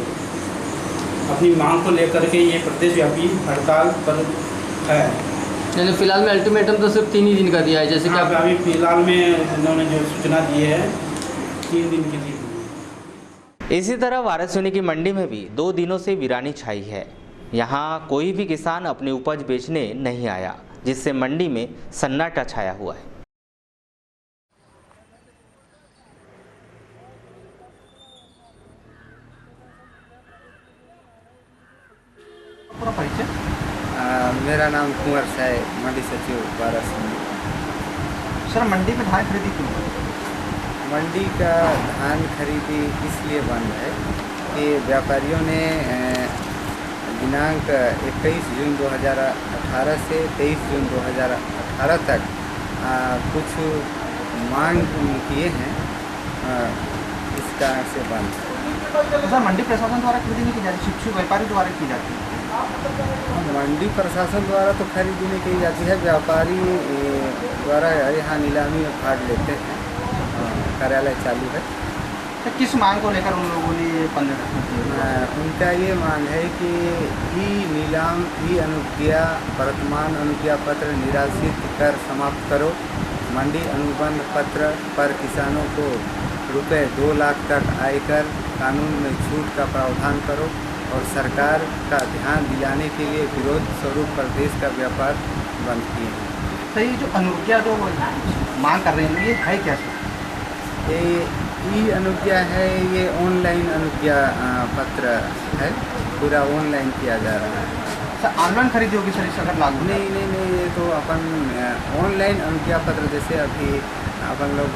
अपनी मांग को लेकर के ये प्रदेशव्यापी हड़ताल पर है। यानी फिलहाल में अल्टीमेटम तो सिर्फ 3 ही दिन का दिया है, जैसे कि आप अभी फिलहाल में उन्होंने जो सूचना दी है 3 दिन के लिए। इसी तरह वाराणसी की मंडी में भी 2 दिनों से वीरानी छाई है। यहाँ कोई भी किसान अपनी उपज बेचने नहीं आया, जिससे मंडी में सन्नाटा छाया हुआ है। पूरा परिचय? मेरा नाम कुंवर साय, मंडी सचिव वाराणसी। सर मंडी में धान खरीदी क्यों? मंडी का धान खरीदी इसलिए बंद है कि व्यापारियों ने दिनांक 21 जून 2018 से 23 जून 2018 तक कुछ मांग किए हैं, इस कारण से बंद है। सर मंडी प्रशासन द्वारा खरीदी नहीं की जाती, शिक्षु व्यापारी द्वारा की जाती है? मंडी प्रशासन द्वारा तो खरीदी नहीं की जाती है, व्यापारी द्वारा यहाँ नीलामी में भाग लेते हैं, कार्यालय चालू है। तो किस मांग को लेकर उन लोगों ने ये बंद रखना चाहिए? उनका ये मांग है कि ई नीलाम, ई अनुज्ञा, वर्तमान अनुज्ञा पत्र निराशित कर समाप्त करो, मंडी अनुबंध पत्र पर किसानों को रुपए 2 लाख तक आयकर कानून में छूट का प्रावधान करो और सरकार का ध्यान दिलाने के लिए विरोध स्वरूप प्रदेश का व्यापार बंद किए हैं। तो ये जो अनुज्ञा जो मांग कर रहे हैं ये है क्या? ये ई अनुज्ञा है, ये ऑनलाइन अनुज्ञा पत्र है, पूरा ऑनलाइन किया जा रहा है। सर ऑनलाइन खरीदी होगी सर, इस अगर लागू? नहीं, ये तो अपन ऑनलाइन अनुज्ञा पत्र, जैसे अभी अपन लोग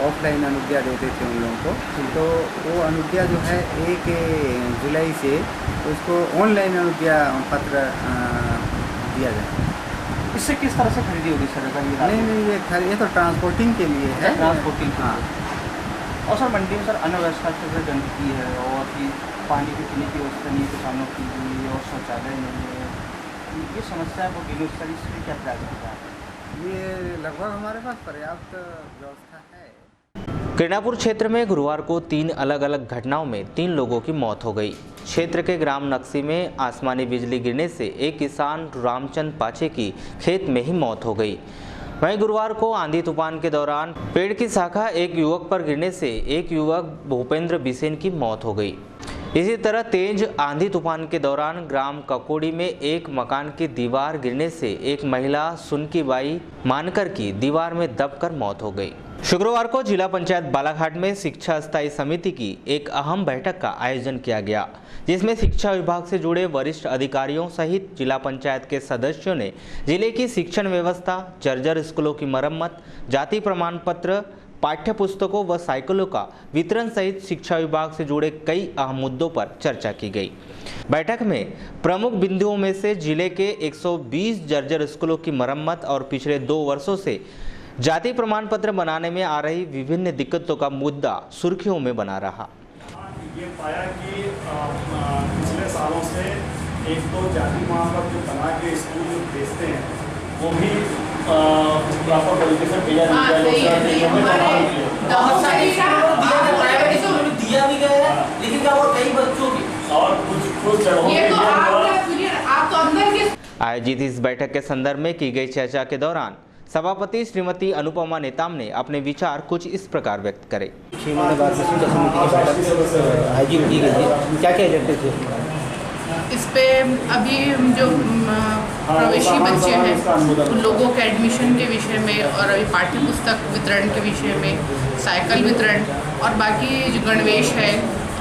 ऑफलाइन अनुज्ञा देते थे उन लोगों को, तो वो अनुज्ञा जो है 1 जुलाई से उसको ऑनलाइन अनुज्ञा पत्र दिया जाए। इससे किस तरह से खरीदी होगी सर? नहीं, ये तो ट्रांसपोर्टिंग के लिए है। ट्रांसपोर्टिंग, हाँ। और सर मंडी में सर अव्यवस्था से गंदगी है और कि पानी की पीने की व्यवस्था नहीं है किसानों की, और शौचालय नहीं है, ये समस्या है वो दिनों सर, इसमें क्या प्रयास होगा? ये लगभग हमारे पास पर्याप्त व्यवस्था है। किरणापुर क्षेत्र में गुरुवार को 3 अलग अलग घटनाओं में 3 लोगों की मौत हो गई। क्षेत्र के ग्राम नक्सी में आसमानी बिजली गिरने से एक किसान रामचंद पाचे की खेत में ही मौत हो गई। वहीं गुरुवार को आंधी तूफान के दौरान पेड़ की शाखा एक युवक पर गिरने से एक युवक भूपेंद्र बिसेन की मौत हो गई। इसी तरह तेज आंधी तूफान के दौरान ग्राम ककोड़ी में एक मकान की दीवार गिरने से एक महिला सुनकीबाई मानकर की दीवार में दबकर मौत हो गई। शुक्रवार को जिला पंचायत बालाघाट में शिक्षा स्थायी समिति की एक अहम बैठक का आयोजन किया गया, जिसमें शिक्षा विभाग से जुड़े वरिष्ठ अधिकारियों सहित जिला पंचायत के सदस्यों ने जिले की शिक्षण व्यवस्था, जर्जर स्कूलों की मरम्मत, जाति प्रमाण पत्र, पाठ्य पुस्तकों व साइकिलों का वितरण सहित शिक्षा विभाग से जुड़े कई अहम मुद्दों पर चर्चा की गई। बैठक में प्रमुख बिंदुओं में से जिले के 120 जर्जर स्कूलों की मरम्मत और पिछले 2 वर्षों से जाति प्रमाण पत्र बनाने में आ रही विभिन्न दिक्कतों का मुद्दा सुर्खियों में बना रहा। ये पाया कि पिछले सालों से एक तो जाति प्रमाण पत्र बना के स्कूल भेजते हैं, वो भी प्रॉपर तरीके से दिया भी गया है, लेकिन क्या वो कई बच्चों की और कुछ जगहों आयोजित इस बैठक के संदर्भ में की गई चर्चा के दौरान सभापति श्रीमती अनुपमा नेताम ने अपने विचार कुछ इस प्रकार व्यक्त करे। आयोजित की गई है, क्या क्या एजेंडे थे इस पे? अभी जो प्रवेशी बच्चे हैं उन लोगों के एडमिशन के विषय में, और अभी पाठ्य पुस्तक वितरण के विषय में, साइकिल वितरण, और बाकी जो गणवेश है,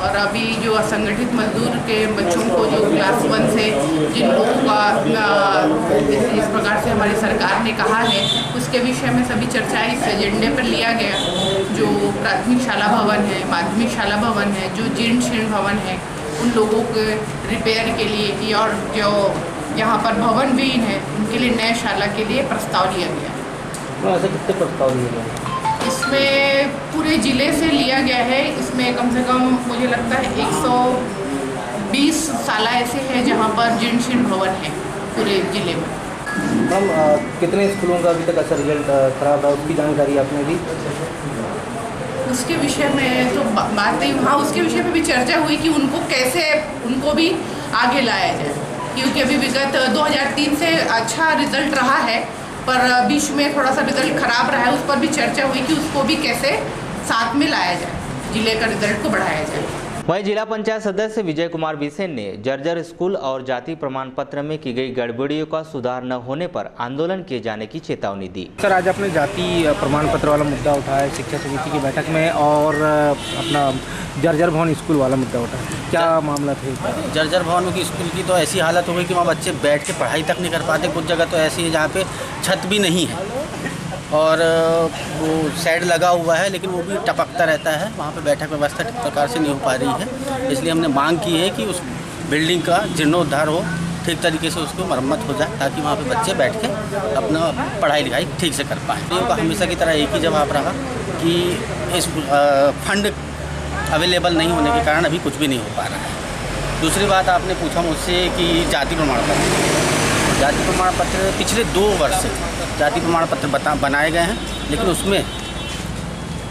और अभी जो असंगठित मजदूर के बच्चों को जो क्लास 1 से जिन लोगों का जिस प्रकार से हमारी सरकार ने कहा है उसके विषय में सभी चर्चाएं इस एजेंडे पर लिया गया। जो प्राथमिक शाला भवन है, माध्यमिक शाला भवन है, जो जीर्ण शीर्ण भवन है, उन लोगों के रिपेयर के लिए, और जो यहाँ पर भवन विहीन है उनके लिए नए शाला के लिए प्रस्ताव लिया गया। ऐसे कितने प्रस्ताव लिए गए? इसमें पूरे ज़िले से लिया गया है। इसमें कम से कम मुझे लगता है 120 शाला ऐसे हैं जहाँ पर जीर्ण शीर्ण भवन है पूरे ज़िले में। मैम कितने स्कूलों का अभी तक अच्छा रिजल्ट खराब रहा, उसकी जानकारी आपने दी? उसके विषय में तो बात नहीं, हाँ उसके विषय में भी चर्चा हुई कि उनको कैसे उनको भी आगे लाया जाए, क्योंकि अभी विगत 2003 से अच्छा रिजल्ट रहा है, पर बीच में थोड़ा सा रिजल्ट खराब रहा है। उस पर भी चर्चा हुई कि उसको भी कैसे साथ में लाया जाए, जिले का रिजल्ट को बढ़ाया जाए। वहीं जिला पंचायत सदस्य विजय कुमार बिसेन ने जर्जर स्कूल और जाति प्रमाण पत्र में की गई गड़बड़ियों का सुधार न होने पर आंदोलन किए जाने की चेतावनी दी। सर आज आपने जाति प्रमाण पत्र वाला मुद्दा उठाया शिक्षा समिति की बैठक में, और अपना जर्जर भवन स्कूल वाला मुद्दा उठाया, क्या मामला थे? जर्जर भवन की स्कूल की तो ऐसी हालत हो गई कि वहाँ बच्चे बैठ के पढ़ाई तक नहीं कर पाते। कुछ जगह तो ऐसी है जहाँ पे छत भी नहीं है और वो शेड लगा हुआ है, लेकिन वो भी टपकता रहता है। वहाँ पे बैठक व्यवस्था ठीक प्रकार से नहीं हो पा रही है, इसलिए हमने मांग की है कि उस बिल्डिंग का जीर्णोद्धार हो, ठीक तरीके से उसको मरम्मत हो जाए, ताकि वहाँ पे बच्चे बैठ के अपना पढ़ाई लिखाई ठीक से कर पाएँ। तो हमेशा की तरह एक ही जवाब रहा कि इस फंड अवेलेबल नहीं होने के कारण अभी कुछ भी नहीं हो पा रहा है। दूसरी बात आपने पूछा मुझसे कि जाति प्रमाण पत्र पिछले 2 वर्ष से जाति प्रमाण पत्र बनाए गए हैं, लेकिन उसमें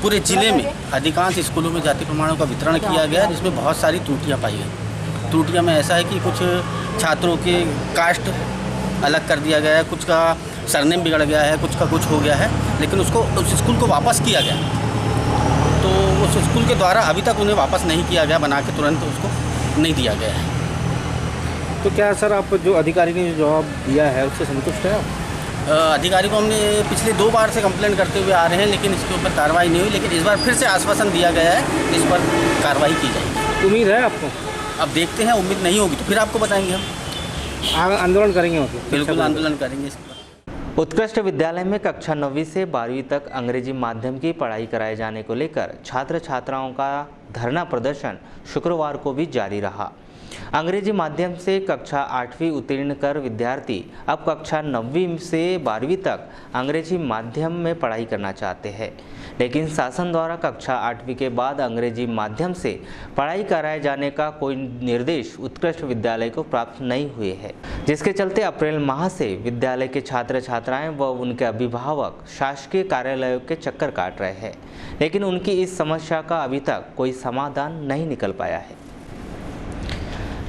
पूरे ज़िले में अधिकांश स्कूलों में जाति प्रमाणों का वितरण किया गया, जिसमें बहुत सारी त्रुटियां पाई गई। त्रुटियां में ऐसा है कि कुछ छात्रों के कास्ट अलग कर दिया गया है, कुछ का सरनेम बिगड़ गया है, कुछ का कुछ हो गया है, लेकिन उसको उस स्कूल को वापस किया गया। तो उस स्कूल के द्वारा अभी तक उन्हें वापस नहीं किया गया, बना के तुरंत उसको नहीं दिया गया है। तो क्या सर आप जो अधिकारी ने जवाब दिया है उससे संतुष्ट है आप? अधिकारी को हमने पिछले 2 बार से कंप्लेंट करते हुए आ रहे हैं, लेकिन इसके ऊपर कार्रवाई नहीं हुई। लेकिन इस बार फिर से आश्वासन दिया गया है, इस पर कार्रवाई की जाएगी। उम्मीद है आपको? अब देखते हैं, उम्मीद नहीं होगी तो फिर आपको बताएंगे हम। आंदोलन करेंगे मतलब? बिल्कुल आंदोलन करेंगे। उत्कृष्ट विद्यालय में कक्षा 9वीं से 12वीं तक अंग्रेजी माध्यम की पढ़ाई कराए जाने को लेकर छात्र छात्राओं का धरना प्रदर्शन शुक्रवार को भी जारी रहा। अंग्रेजी माध्यम से कक्षा 8वीं उत्तीर्ण कर विद्यार्थी अब कक्षा 9वीं से 12वीं तक अंग्रेजी माध्यम में पढ़ाई करना चाहते हैं, लेकिन शासन द्वारा कक्षा 8वीं के बाद अंग्रेजी माध्यम से पढ़ाई कराए जाने का कोई निर्देश उत्कृष्ट विद्यालय को प्राप्त नहीं हुए हैं, जिसके चलते अप्रैल माह से विद्यालय के छात्र छात्राएं व उनके अभिभावक शासकीय कार्यालयों के चक्कर काट रहे हैं, लेकिन उनकी इस समस्या का अभी तक कोई समाधान नहीं निकल पाया है,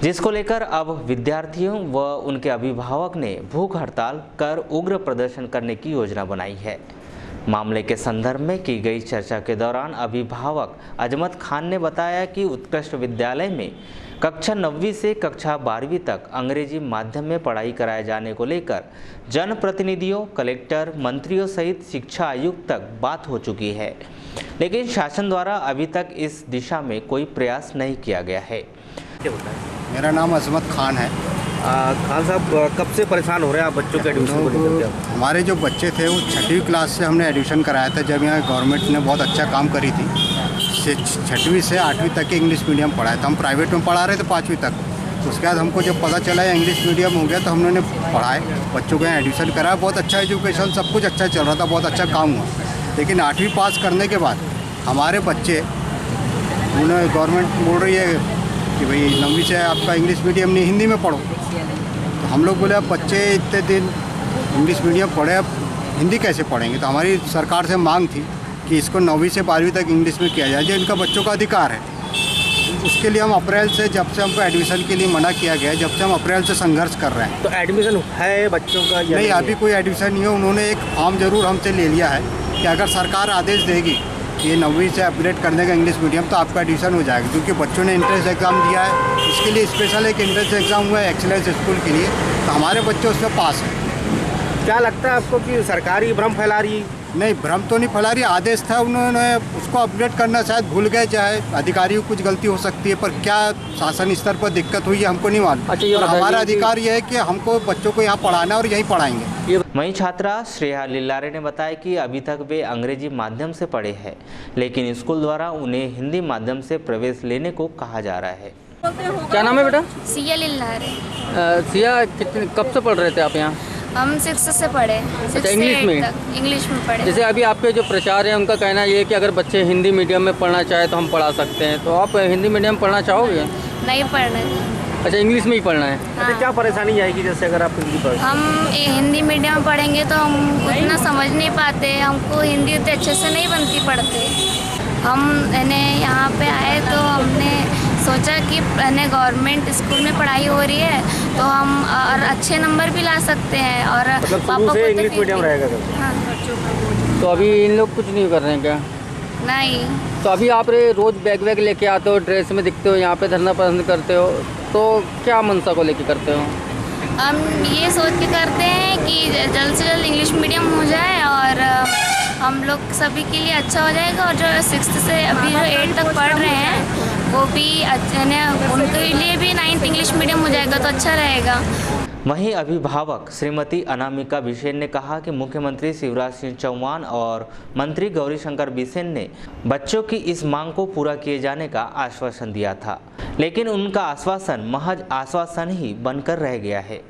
जिसको लेकर अब विद्यार्थियों व उनके अभिभावक ने भूख हड़ताल कर उग्र प्रदर्शन करने की योजना बनाई है। मामले के संदर्भ में की गई चर्चा के दौरान अभिभावक अजमत खान ने बताया कि उत्कृष्ट विद्यालय में कक्षा 9वीं से कक्षा 12वीं तक अंग्रेजी माध्यम में पढ़ाई कराए जाने को लेकर जनप्रतिनिधियों, कलेक्टर, मंत्रियों सहित शिक्षा आयुक्त तक बात हो चुकी है, लेकिन शासन द्वारा अभी तक इस दिशा में कोई प्रयास नहीं किया गया है। मेरा नाम अजमत खान है। खान साहब कब से परेशान हो रहे हैं आप बच्चों के एडमिशन को लेकर? हमारे जो बच्चे थे वो 6वीं क्लास से हमने एडमिशन कराया था, जब यहाँ गवर्नमेंट ने बहुत अच्छा काम करी थी। 6वीं से 8वीं तक के इंग्लिश मीडियम पढ़ाया था, हम प्राइवेट में पढ़ा रहे थे 5वीं तक। उसके बाद हमको जब पता चला इंग्लिश मीडियम हो गया तो हमने पढ़ाए बच्चों को यहाँ एडमिशन कराया। बहुत अच्छा एजुकेशन, सब कुछ अच्छा चल रहा था, बहुत अच्छा काम हुआ। लेकिन 8वीं पास करने के बाद हमारे बच्चे, उन्हें गवर्नमेंट बोल रही है कि भाई 9वीं से आपका इंग्लिश मीडियम नहीं, हिंदी में पढ़ो। तो हम लोग बोले अब बच्चे इतने दिन इंग्लिश मीडियम पढ़े, अब हिंदी कैसे पढ़ेंगे? तो हमारी सरकार से मांग थी कि इसको 9वीं से 12वीं तक इंग्लिश में किया जाए, जो इनका बच्चों का अधिकार है। उसके लिए हम अप्रैल से, जब से हमको एडमिशन के लिए मना किया गया, जब से हम अप्रैल से संघर्ष कर रहे हैं। तो एडमिशन है बच्चों का? नहीं, अभी कोई एडमिशन नहीं है। उन्होंने एक फॉर्म जरूर हमसे ले लिया है कि अगर सरकार आदेश देगी ये 9वीं से अपग्रेड करने का इंग्लिश मीडियम तो आपका एडमिशन हो जाएगा, क्योंकि बच्चों ने इंट्रेंस एग्ज़ाम दिया है। इसके लिए स्पेशल एक इंट्रेंस एग्ज़ाम हुआ है एक्सीलेंस स्कूल के लिए, तो हमारे बच्चे उसमें पास हैं। क्या लगता है आपको कि सरकार ही भ्रम फैला रही है? नहीं, भ्रम तो नहीं फैला रही, आदेश था, उन्होंने उसको अपग्रेड करना शायद भूल गए, चाहे अधिकारियों को कुछ गलती हो सकती है, पर क्या शासन स्तर पर दिक्कत हुई है हमको नहीं मालूम। अच्छा, हमारा अधिकार यह है कि हमको बच्चों को यहाँ पढ़ाना और यहीं पढ़ाएंगे। वहीं छात्रा श्रेया लिल्लारे ने बताया कि अभी तक वे अंग्रेजी माध्यम से पढ़े हैं, लेकिन स्कूल द्वारा उन्हें हिंदी माध्यम से प्रवेश लेने को कहा जा रहा है। क्या नाम है बेटा? सिया लिल्लारे। सिया, कब से पढ़ रहे थे आप यहाँ? हम 6 से पढ़े, 6 से इंग्लिश 8 में? तक इंग्लिश में पढ़े। जैसे अभी आपके जो प्रचार है उनका कहना ये है कि अगर बच्चे हिंदी मीडियम में पढ़ना चाहे तो हम पढ़ा सकते हैं, तो आप हिंदी मीडियम पढ़ना चाहोगे? नहीं पढ़ना। अच्छा, इंग्लिश में ही पढ़ना है। हाँ। क्या परेशानी आएगी जैसे अगर आप हिंदी पढ़? हम हिंदी मीडियम में पढ़ेंगे तो हम उतना समझ नहीं पाते, हमको हिंदी उतने अच्छे से नहीं बनती पढ़ते। हम यहाँ पे आए तो हमने सोचा कि गवर्नमेंट स्कूल में पढ़ाई हो रही है तो हम और अच्छे नंबर भी ला सकते हैं और मतलब पापा शुरू को से तो इंग्लिश मीडियम रहेगा तो? हाँ। तो अभी इन लोग कुछ नहीं कर रहे हैं क्या? नहीं। तो अभी आप रोज बैग वैग लेके आते हो, ड्रेस में दिखते हो, यहाँ पे धरना पसंद करते हो, तो क्या मनसा को लेके करते हो? हम ये सोच के करते हैं कि जल्द से जल्द इंग्लिश मीडियम हो जाए और हम लोग सभी के लिए अच्छा हो जाएगा और जो 6th से अभी जो 8 तक पढ़ रहे हैं वो भी उनके लिए भी 9th इंग्लिश मीडियम हो जाएगा तो अच्छा रहेगा। वहीं अभिभावक श्रीमती अनामिका बिसेन ने कहा कि मुख्यमंत्री शिवराज सिंह चौहान और मंत्री गौरीशंकर बिसेन ने बच्चों की इस मांग को पूरा किए जाने का आश्वासन दिया था, लेकिन उनका आश्वासन महज आश्वासन ही बनकर रह गया है।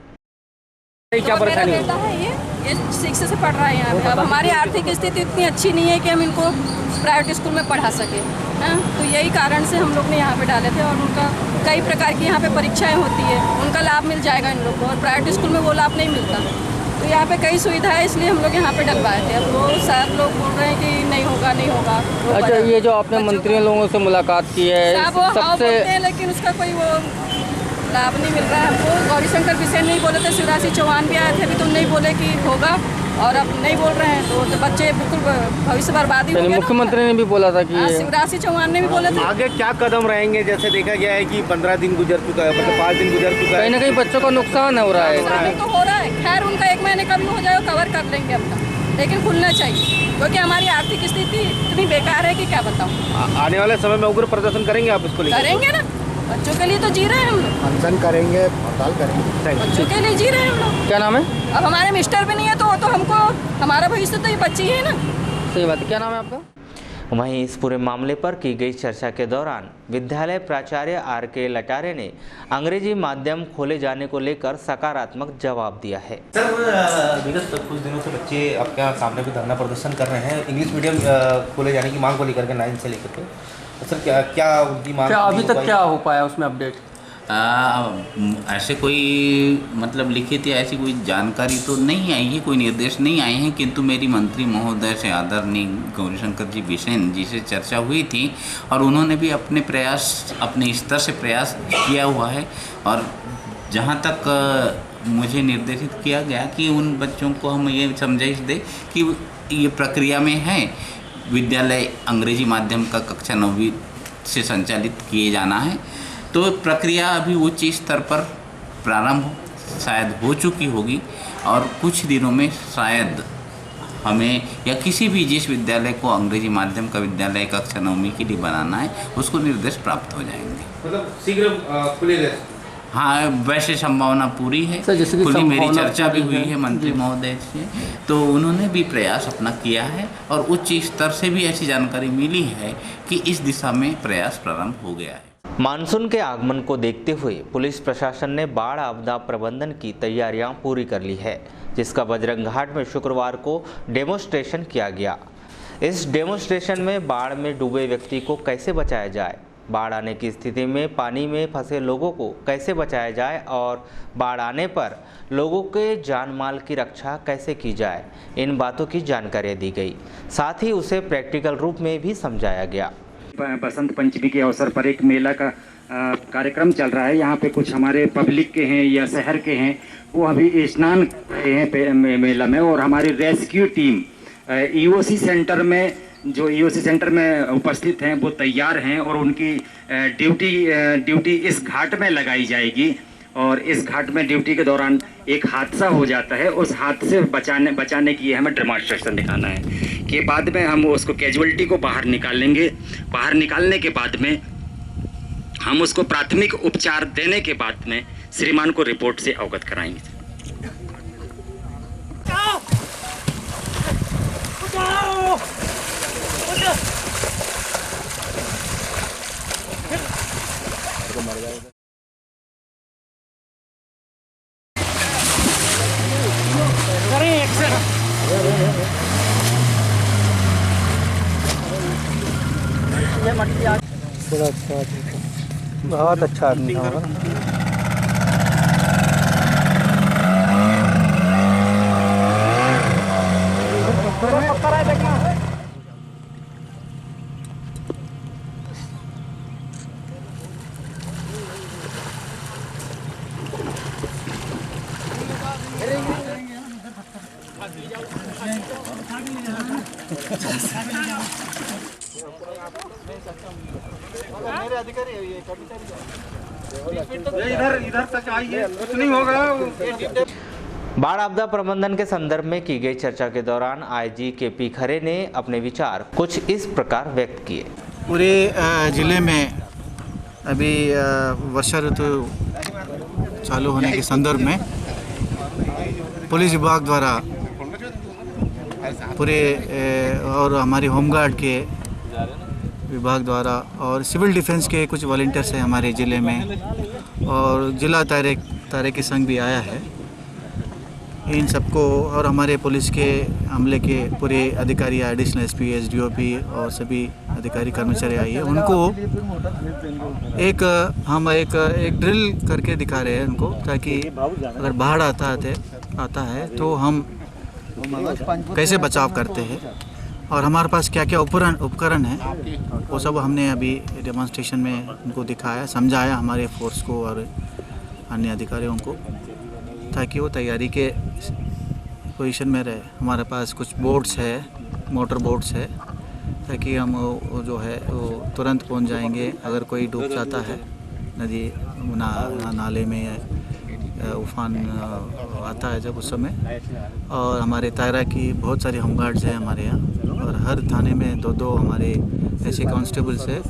क्या परेशानी बेटा है ये 6 से पढ़ रहा है यहाँ पे। अब हमारी आर्थिक स्थिति इतनी अच्छी नहीं है कि हम इनको प्राइवेट स्कूल में पढ़ा सके, हैं? तो यही कारण से हम लोग ने यहाँ पे डाले थे और उनका कई प्रकार की यहाँ पे परीक्षाएं होती है, उनका लाभ मिल जाएगा इन लोग को और प्राइवेट स्कूल में वो लाभ नहीं मिलता। तो यहाँ पे कई सुविधा है इसलिए हम लोग यहाँ पे डलवाए थे। अब वो सब लोग बोल रहे हैं कि नहीं होगा नहीं होगा। अच्छा, ये जो आपने मंत्रियों लोगों से मुलाकात की है सबसे बोलते हैं लेकिन उसका कोई वो लाभ नहीं मिल रहा है हमको। गौरीशंकर बिसेन नहीं बोले थे, शिवराज सिंह चौहान भी आए थे, अभी तुम नहीं बोले कि होगा और अब नहीं बोल रहे हैं तो बच्चे बिल्कुल भविष्य बर्बादी हो गया। मुख्यमंत्री ने भी बोला था कि शिवराज सिंह चौहान ने भी बोले थे। आगे क्या कदम रहेंगे? जैसे देखा गया है कि 15 दिन गुजर चुका है, मतलब 5 दिन गुजर चुका है, कहीं ना कहीं बच्चों का नुकसान हो रहा है। नुकसान तो हो रहा है, खैर उनका 1 महीने का भी हो जाए कवर कर लेंगे अपना, लेकिन खुलना चाहिए क्योंकि हमारी आर्थिक स्थिति इतनी बेकार है कि क्या बताऊँ। आने वाले समय में उग्र प्रदर्शन करेंगे आप इसको लेकर? करेंगे ना, बच्चों के लिए तो जी रहे हैं हम लोग। अनशन करेंगे, हड़ताल करेंगे, बच्चों के लिए जी रहे हैं हम लोग। क्या नाम है? अब हमारे मिस्टर भी नहीं है तो वो तो हमको हमारा भविष्य तो ये बच्चे ही है ना। सही बात है। क्या नाम है आपका? वहीं इस पूरे मामले पर की गई चर्चा के दौरान विद्यालय प्राचार्य RK लटारे ने अंग्रेजी माध्यम खोले जाने को लेकर सकारात्मक जवाब दिया है। सर, विगत कुछ दिनों से बच्चे आपके यहाँ सामने भी धरना प्रदर्शन कर रहे हैं इंग्लिश मीडियम खोले जाने की मांग को लेकर के 9 से लेकर के। सर, क्या उनकी मांग अभी तक क्या हो पाया उसमें अपडेट? ऐसे कोई मतलब लिखित या ऐसी कोई जानकारी तो नहीं आई है, कोई निर्देश नहीं आए हैं, किंतु मेरी मंत्री महोदय से आदरणीय गौरीशंकर जी बिसेन जी से चर्चा हुई थी और उन्होंने भी अपने प्रयास अपने स्तर से प्रयास किया हुआ है और जहाँ तक मुझे निर्देशित किया गया कि उन बच्चों को हम ये समझाइश दें कि ये प्रक्रिया में है, विद्यालय अंग्रेजी माध्यम का कक्षा 9वीं से संचालित किए जाना है, तो प्रक्रिया अभी उच्च स्तर पर प्रारंभ शायद हो चुकी होगी और कुछ दिनों में शायद हमें या किसी भी जिस विद्यालय को अंग्रेजी माध्यम का विद्यालय कक्षा 9वीं के लिए बनाना है उसको निर्देश प्राप्त हो जाएंगे। मतलब शीघ्र खुलेगा? हाँ, वैसे संभावना पूरी है। खुली मेरी चर्चा भी हुई है मंत्री महोदय से, तो उन्होंने भी प्रयास अपना किया है और उच्च स्तर से भी ऐसी जानकारी मिली है कि इस दिशा में प्रयास प्रारंभ हो गया है। मानसून के आगमन को देखते हुए पुलिस प्रशासन ने बाढ़ आपदा प्रबंधन की तैयारियां पूरी कर ली है, जिसका बजरंग घाट में शुक्रवार को डेमोन्स्ट्रेशन किया गया। इस डेमोन्स्ट्रेशन में बाढ़ में डूबे व्यक्ति को कैसे बचाया जाए, बाढ़ आने की स्थिति में पानी में फंसे लोगों को कैसे बचाया जाए और बाढ़ आने पर लोगों के जान माल की रक्षा कैसे की जाए, इन बातों की जानकारी दी गई। साथ ही उसे प्रैक्टिकल रूप में भी समझाया गया। बसंत पंचमी के अवसर पर एक मेला का कार्यक्रम चल रहा है। यहाँ पे कुछ हमारे पब्लिक के हैं या शहर के हैं, वो अभी स्नान हैं मेला में और हमारी रेस्क्यू टीम EOC सेंटर में उपस्थित हैं, वो तैयार हैं और उनकी ड्यूटी इस घाट में लगाई जाएगी। और इस घाट में ड्यूटी के दौरान एक हादसा हो जाता है, उस हादसे से बचाने की हमें डेमोन्स्ट्रेशन दिखाना है। के बाद में हम उसको कैजुअलिटी को बाहर निकालेंगे। बाहर निकालने के बाद में हम उसको प्राथमिक उपचार देने के बाद में श्रीमान को रिपोर्ट से अवगत कराएंगे। बड़ा अच्छा आदमी था, बहुत अच्छा आदमी था। इधर तक आइए, कुछ नहीं होगा। बाढ़ आपदा प्रबंधन के संदर्भ में की गई चर्चा के दौरान आईजी केपी खरे ने अपने विचार कुछ इस प्रकार व्यक्त किए। पूरे ज़िले में अभी वर्षा ऋतु चालू होने के संदर्भ में पुलिस विभाग द्वारा पूरे और हमारी होमगार्ड के विभाग द्वारा और सिविल डिफेंस के कुछ वॉलंटियर्स हैं हमारे ज़िले में, और जिला तैराकी संघ भी आया है। इन सबको और हमारे पुलिस के अमले के पूरे अधिकारी, एडिशनल एसपी, एसडीओपी और सभी अधिकारी कर्मचारी आई है। उनको एक ड्रिल करके दिखा रहे हैं उनको, ताकि अगर बाढ़ आता है तो हम कैसे बचाव करते हैं और हमारे पास क्या क्या उपकरण है, वो सब हमने अभी डेमोन्स्ट्रेशन में उनको दिखाया, समझाया हमारे फोर्स को और अन्य अधिकारियों को, ताकि वो तैयारी के पोजीशन में रहे। हमारे पास कुछ बोट्स है, मोटर बोट्स है, ताकि हम वो जो है वो तुरंत पहुंच जाएंगे अगर कोई डूब जाता है नदी नाले में उफान आता है जब उस समय। और हमारे तैराकी बहुत सारे होमगार्ड्स हैं हमारे यहाँ, और हर थाने में दो हमारे ऐसे कांस्टेबल्स हैं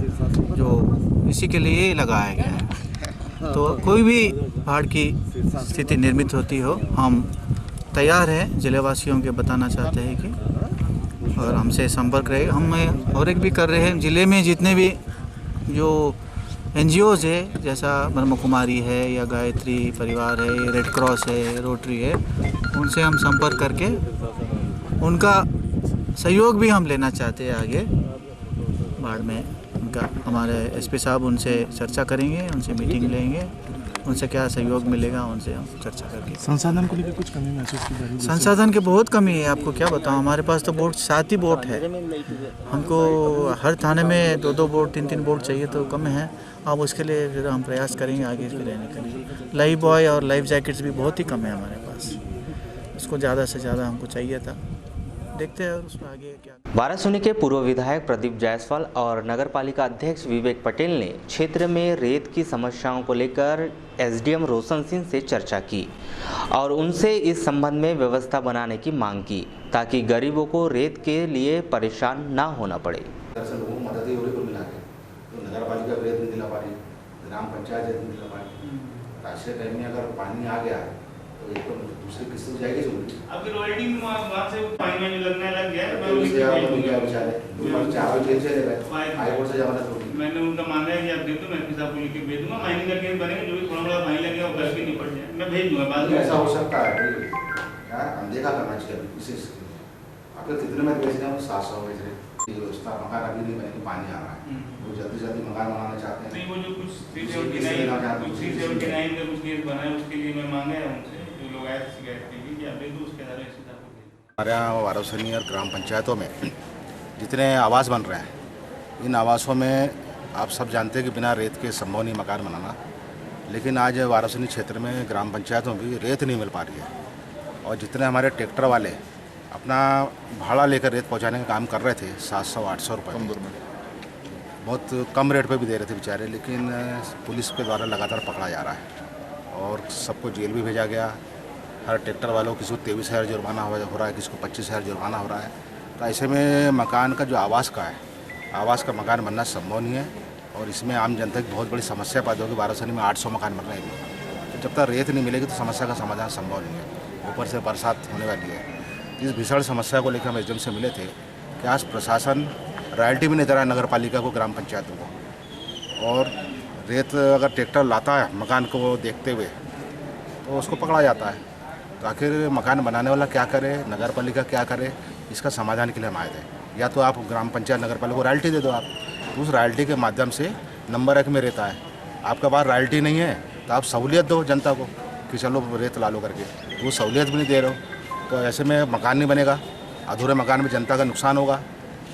जो इसी के लिए लगाया गया है। तो कोई भी बाढ़ की स्थिति निर्मित होती हो, हम तैयार हैं। जिलेवासियों के बताना चाहते हैं कि और हमसे संपर्क रहे। हम और एक भी कर रहे हैं, ज़िले में जितने भी जो NGOs है, जैसा ब्रह्म कुमारी है या गायत्री परिवार है, रेड क्रॉस है, रोटरी है, उनसे हम संपर्क करके उनका सहयोग भी हम लेना चाहते हैं आगे बाढ़ में। उनका हमारे एसपी साहब उनसे चर्चा करेंगे, उनसे मीटिंग लेंगे, उनसे क्या सहयोग मिलेगा उनसे हम चर्चा करके। संसाधन को लेकर कुछ कमी महसूस की जा रही है? संसाधन की बहुत कमी है, आपको क्या बताऊं। हमारे पास तो बोट 7 ही बोट है, हमको हर थाने में 2-2 बोट 3-3 बोट चाहिए, तो कम है। अब उसके लिए फिर हम प्रयास करेंगे आगे इसके रहने के लिए। लाइफ बॉय और लाइफ जैकेट्स भी बहुत ही कम है हमारे पास, उसको ज़्यादा से ज़्यादा हमको चाहिए था। देखते हैं उसमें आगे क्या। वारासूनी के पूर्व विधायक प्रदीप जायसवाल और नगरपालिका अध्यक्ष विवेक पटेल ने क्षेत्र में रेत की समस्याओं को लेकर एसडीएम रोशन सिंह से चर्चा की और उनसे इस संबंध में व्यवस्था बनाने की मांग की, ताकि गरीबों को रेत के लिए परेशान ना होना पड़े। नगरपालिका रेत नहीं दिला पा रही, ग्राम पंचायत रेत नहीं दिला पा रही। राष्ट्रीय टाइम में अगर पानी आ गया तो एक तो दूसरी किस्त जाएगी जरूरी। अब ऑलरेडी वहां से पानी में लगने लग गया है। मैं उसके आप लोग क्या बेचारे 4 दिन चले गए, हाई कोर्ट से जमानत हो गई। मैंने उनका मानना है कि आप दे दो, मैं साहब को लिख के भेज दूंगा, माइनिंग करके बनेगा, जो भी थोड़ा बड़ा पानी लगेगा वो कल भी निपट जाए, मैं भेज दूंगा। बाद में ऐसा हो सकता है क्या अनदेखा करना चाहिए विशेष आपके कितने में बेच रहे हैं? 700 बेच रहे हैं। व्यवस्था मकान अभी नहीं बने, पानी आ रहा है, वो जल्दी जल्दी मकान बनाना चाहते हैं। नहीं, वो जो कुछ 379 का कुछ केस बना है, उसके लिए मैं मांगा है उनसे, जो लोग आए शिकायत की कि आप दे दो, उसके आधार पर हमारे यहाँ वारासूनी और ग्राम पंचायतों में जितने आवास बन रहे हैं, इन आवासों में आप सब जानते हैं कि बिना रेत के संभव नहीं मकान बनाना। लेकिन आज वारासूनी क्षेत्र में ग्राम पंचायतों में भी रेत नहीं मिल पा रही है, और जितने हमारे ट्रैक्टर वाले अपना भाड़ा लेकर रेत पहुंचाने का काम कर रहे थे 700-800 रुपये कम दूर में, बहुत कम रेट पे भी दे रहे थे बेचारे। लेकिन पुलिस के द्वारा लगातार पकड़ा जा रहा है और सबको जेल भी भेजा गया। हर ट्रैक्टर वालों किसी को 23,000 जुर्माना हो रहा है, किसी को 25,000 जुर्माना हो रहा है। तो ऐसे में मकान का जो आवास का है, आवास का मकान बनना संभव नहीं है, और इसमें आम जनता की बहुत बड़ी समस्या पैदा होगी। वाराणसी में 800 मकान बन रहे हैं, तो जब तक रेत नहीं मिलेगी तो समस्या का समाधान संभव नहीं है। ऊपर से बरसात होने वाली है। इस भीषण समस्या को लेकर हम एसडीएम से मिले थे कि आज प्रशासन रॉयल्टी भी नहीं दे रहा है नगर पालिका को, ग्राम पंचायतों को, और रेत अगर ट्रैक्टर लाता है मकान को देखते हुए तो उसको पकड़ा जाता है। तो आखिर मकान बनाने वाला क्या करे, नगर पालिका क्या करे, इसका समाधान के लिए हम आए थे। या तो आप ग्राम पंचायत नगर पालिका को रॉयल्टी दे दो आप, तो उस रॉयल्टी के माध्यम से नंबर 1 में रेत है। आपके पास रॉयल्टी नहीं है तो आप सहूलियत दो जनता को कि चलो रेत ला लो करके, तो वो सहूलियत भी नहीं दे रहे हो, तो ऐसे में मकान नहीं बनेगा, अधूरे मकान में जनता का नुकसान होगा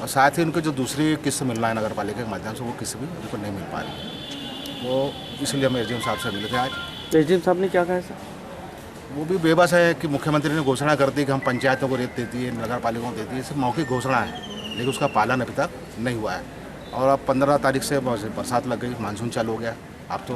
और साथ ही उनको जो दूसरी किस्त मिलना है नगर पालिका के माध्यम से वो किस्त भी उनको नहीं मिल पा रही। वो इसलिए हम एसडीएम साहब से मिले थे आज। एसडीएम साहब ने क्या कहा सर? वो भी बेबस है कि मुख्यमंत्री ने घोषणा कर दी कि हम पंचायतों को रेत देती है, नगर पालिकाओं को देती है, सिर्फ मौखिक घोषणा है, लेकिन उसका पालन अभी तक नहीं हुआ है। और अब 15 तारीख से बरसात लग गई, मानसून चालू हो गया, अब तो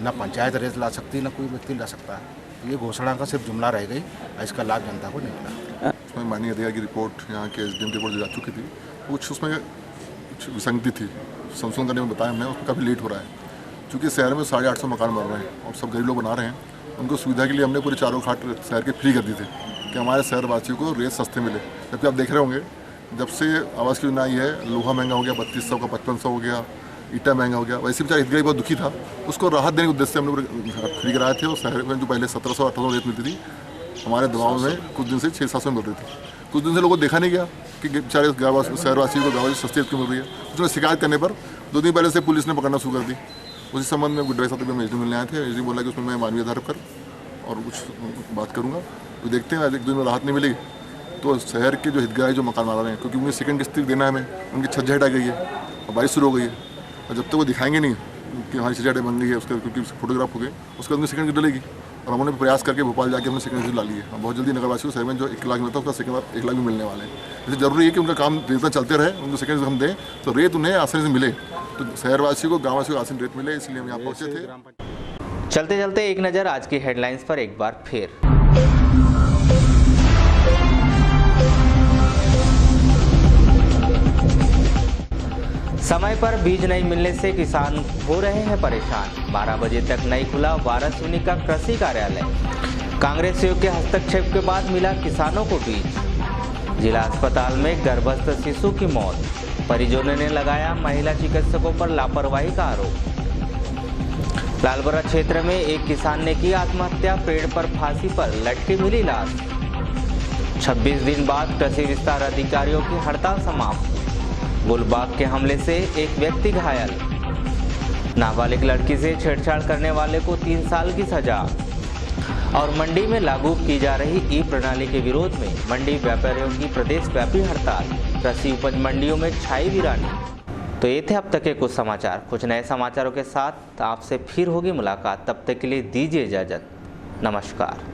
ना पंचायत रेत ला सकती ना कोई व्यक्ति ला सकता है। ये घोषणा का सिर्फ जुमला रह गई, इसका लाभ जनता को नहीं मिला। उसमें माननीय अधिकारी की रिपोर्ट यहाँ के एसडीएम की रिपोर्ट जा चुकी थी, कुछ उसमें कुछ विसंगति थी, संशोधन करने में बताया हमने, उसमें काफ़ी लेट हो रहा है। क्योंकि शहर में 850 मकान बन रहे हैं और सब गरीब लोग बना रहे हैं, उनको सुविधा के लिए हमने पूरे चारों घाट शहर के फ्री कर दी थी कि हमारे शहरवासियों को रेत सस्ते मिले। जबकि आप देख रहे होंगे जब से आवास की योजना आई है, लोहा महंगा हो गया, 3200 का 5500 हो गया, ईटा महंगा हो गया। वैसे बेचारा हितग्राही बहुत दुखी था, उसको राहत देने के उद्देश्य से हमने पूरे फ्री कराए थे। और शहर में जो पहले 1700-1800 रेत मिलती थी, हमारे दबाव में कुछ दिन से 600-700 मिल रही थी। कुछ दिन से लोगों को देखा नहीं गया कि बेचारे शहरवासियों को गाँव सस्ती रेत क्यों मिल रही है। उसमें शिकायत करने पर 2 दिन पहले से पुलिस ने पकड़ना शुरू कर दी। उसी संबंध में गुड्डा साहब में एसडी मिलने आए थे। एसडी बोला कि उसमें मैं मानवीय आधार पर और कुछ बात करूँगा, तो देखते हैं आज 1 दिन में राहत नहीं मिलेगी तो शहर के जो हितग्राही जो मकान बना रहे हैं, क्योंकि उन्हें सेकंड किस्त देना है हमें, उनकी छज्जा हटा गई है और बारिश शुरू हो गई है, और जब तक वो दिखाएंगे नहीं कि हमारी छज्जा बन गई है, उसका क्योंकि फोटोग्राफ हो गए, उसके बाद उनकी सेकंड किस्त डलेगी। और हमने प्रयास करके भोपाल जाके हमने सेकंड किस्त ला ली है। और बहुत जल्दी नगरवासियों को शहर में जो 1 लाख मिलता है उसका सेकंड 1 लाख भी मिलने वाले हैं। इसलिए जरूरी है कि उनका काम रेत चलते रहे, उनको सेकंड हम दें तो रेत उन्हें आसानी से मिले, तो शहरवासियों को गाँववासियों को आसानी रेत मिले, इसलिए हम यहाँ पहुँचे थे। चलते चलते एक नज़र आज की हेडलाइंस पर एक बार फिर। समय पर बीज नहीं मिलने से किसान हो रहे हैं परेशान। 12 बजे तक नहीं खुला वाराणसी का कृषि कार्यालय। कांग्रेस के हस्तक्षेप के बाद मिला किसानों को बीज। जिला अस्पताल में गर्भस्थ शिशु की मौत। परिजनों ने लगाया महिला चिकित्सकों पर लापरवाही का आरोप। लालबरा क्षेत्र में एक किसान ने की आत्महत्या, पेड़ पर फांसी पर लटकी मिली लाश। 26 दिन बाद कृषि विस्तार अधिकारियों की हड़ताल समाप्त। गुलबाग के हमले से एक व्यक्ति घायल। नाबालिग लड़की से छेड़छाड़ करने वाले को 3 साल की सजा। और मंडी में लागू की जा रही ई प्रणाली के विरोध में मंडी व्यापारियों की प्रदेशव्यापी हड़ताल। कृषि उपज मंडियों में छाई वीरानी। तो ये थे अब तक के कुछ समाचार। कुछ नए समाचारों के साथ आपसे फिर होगी मुलाकात। तब तक के लिए दीजिए इजाजत। नमस्कार।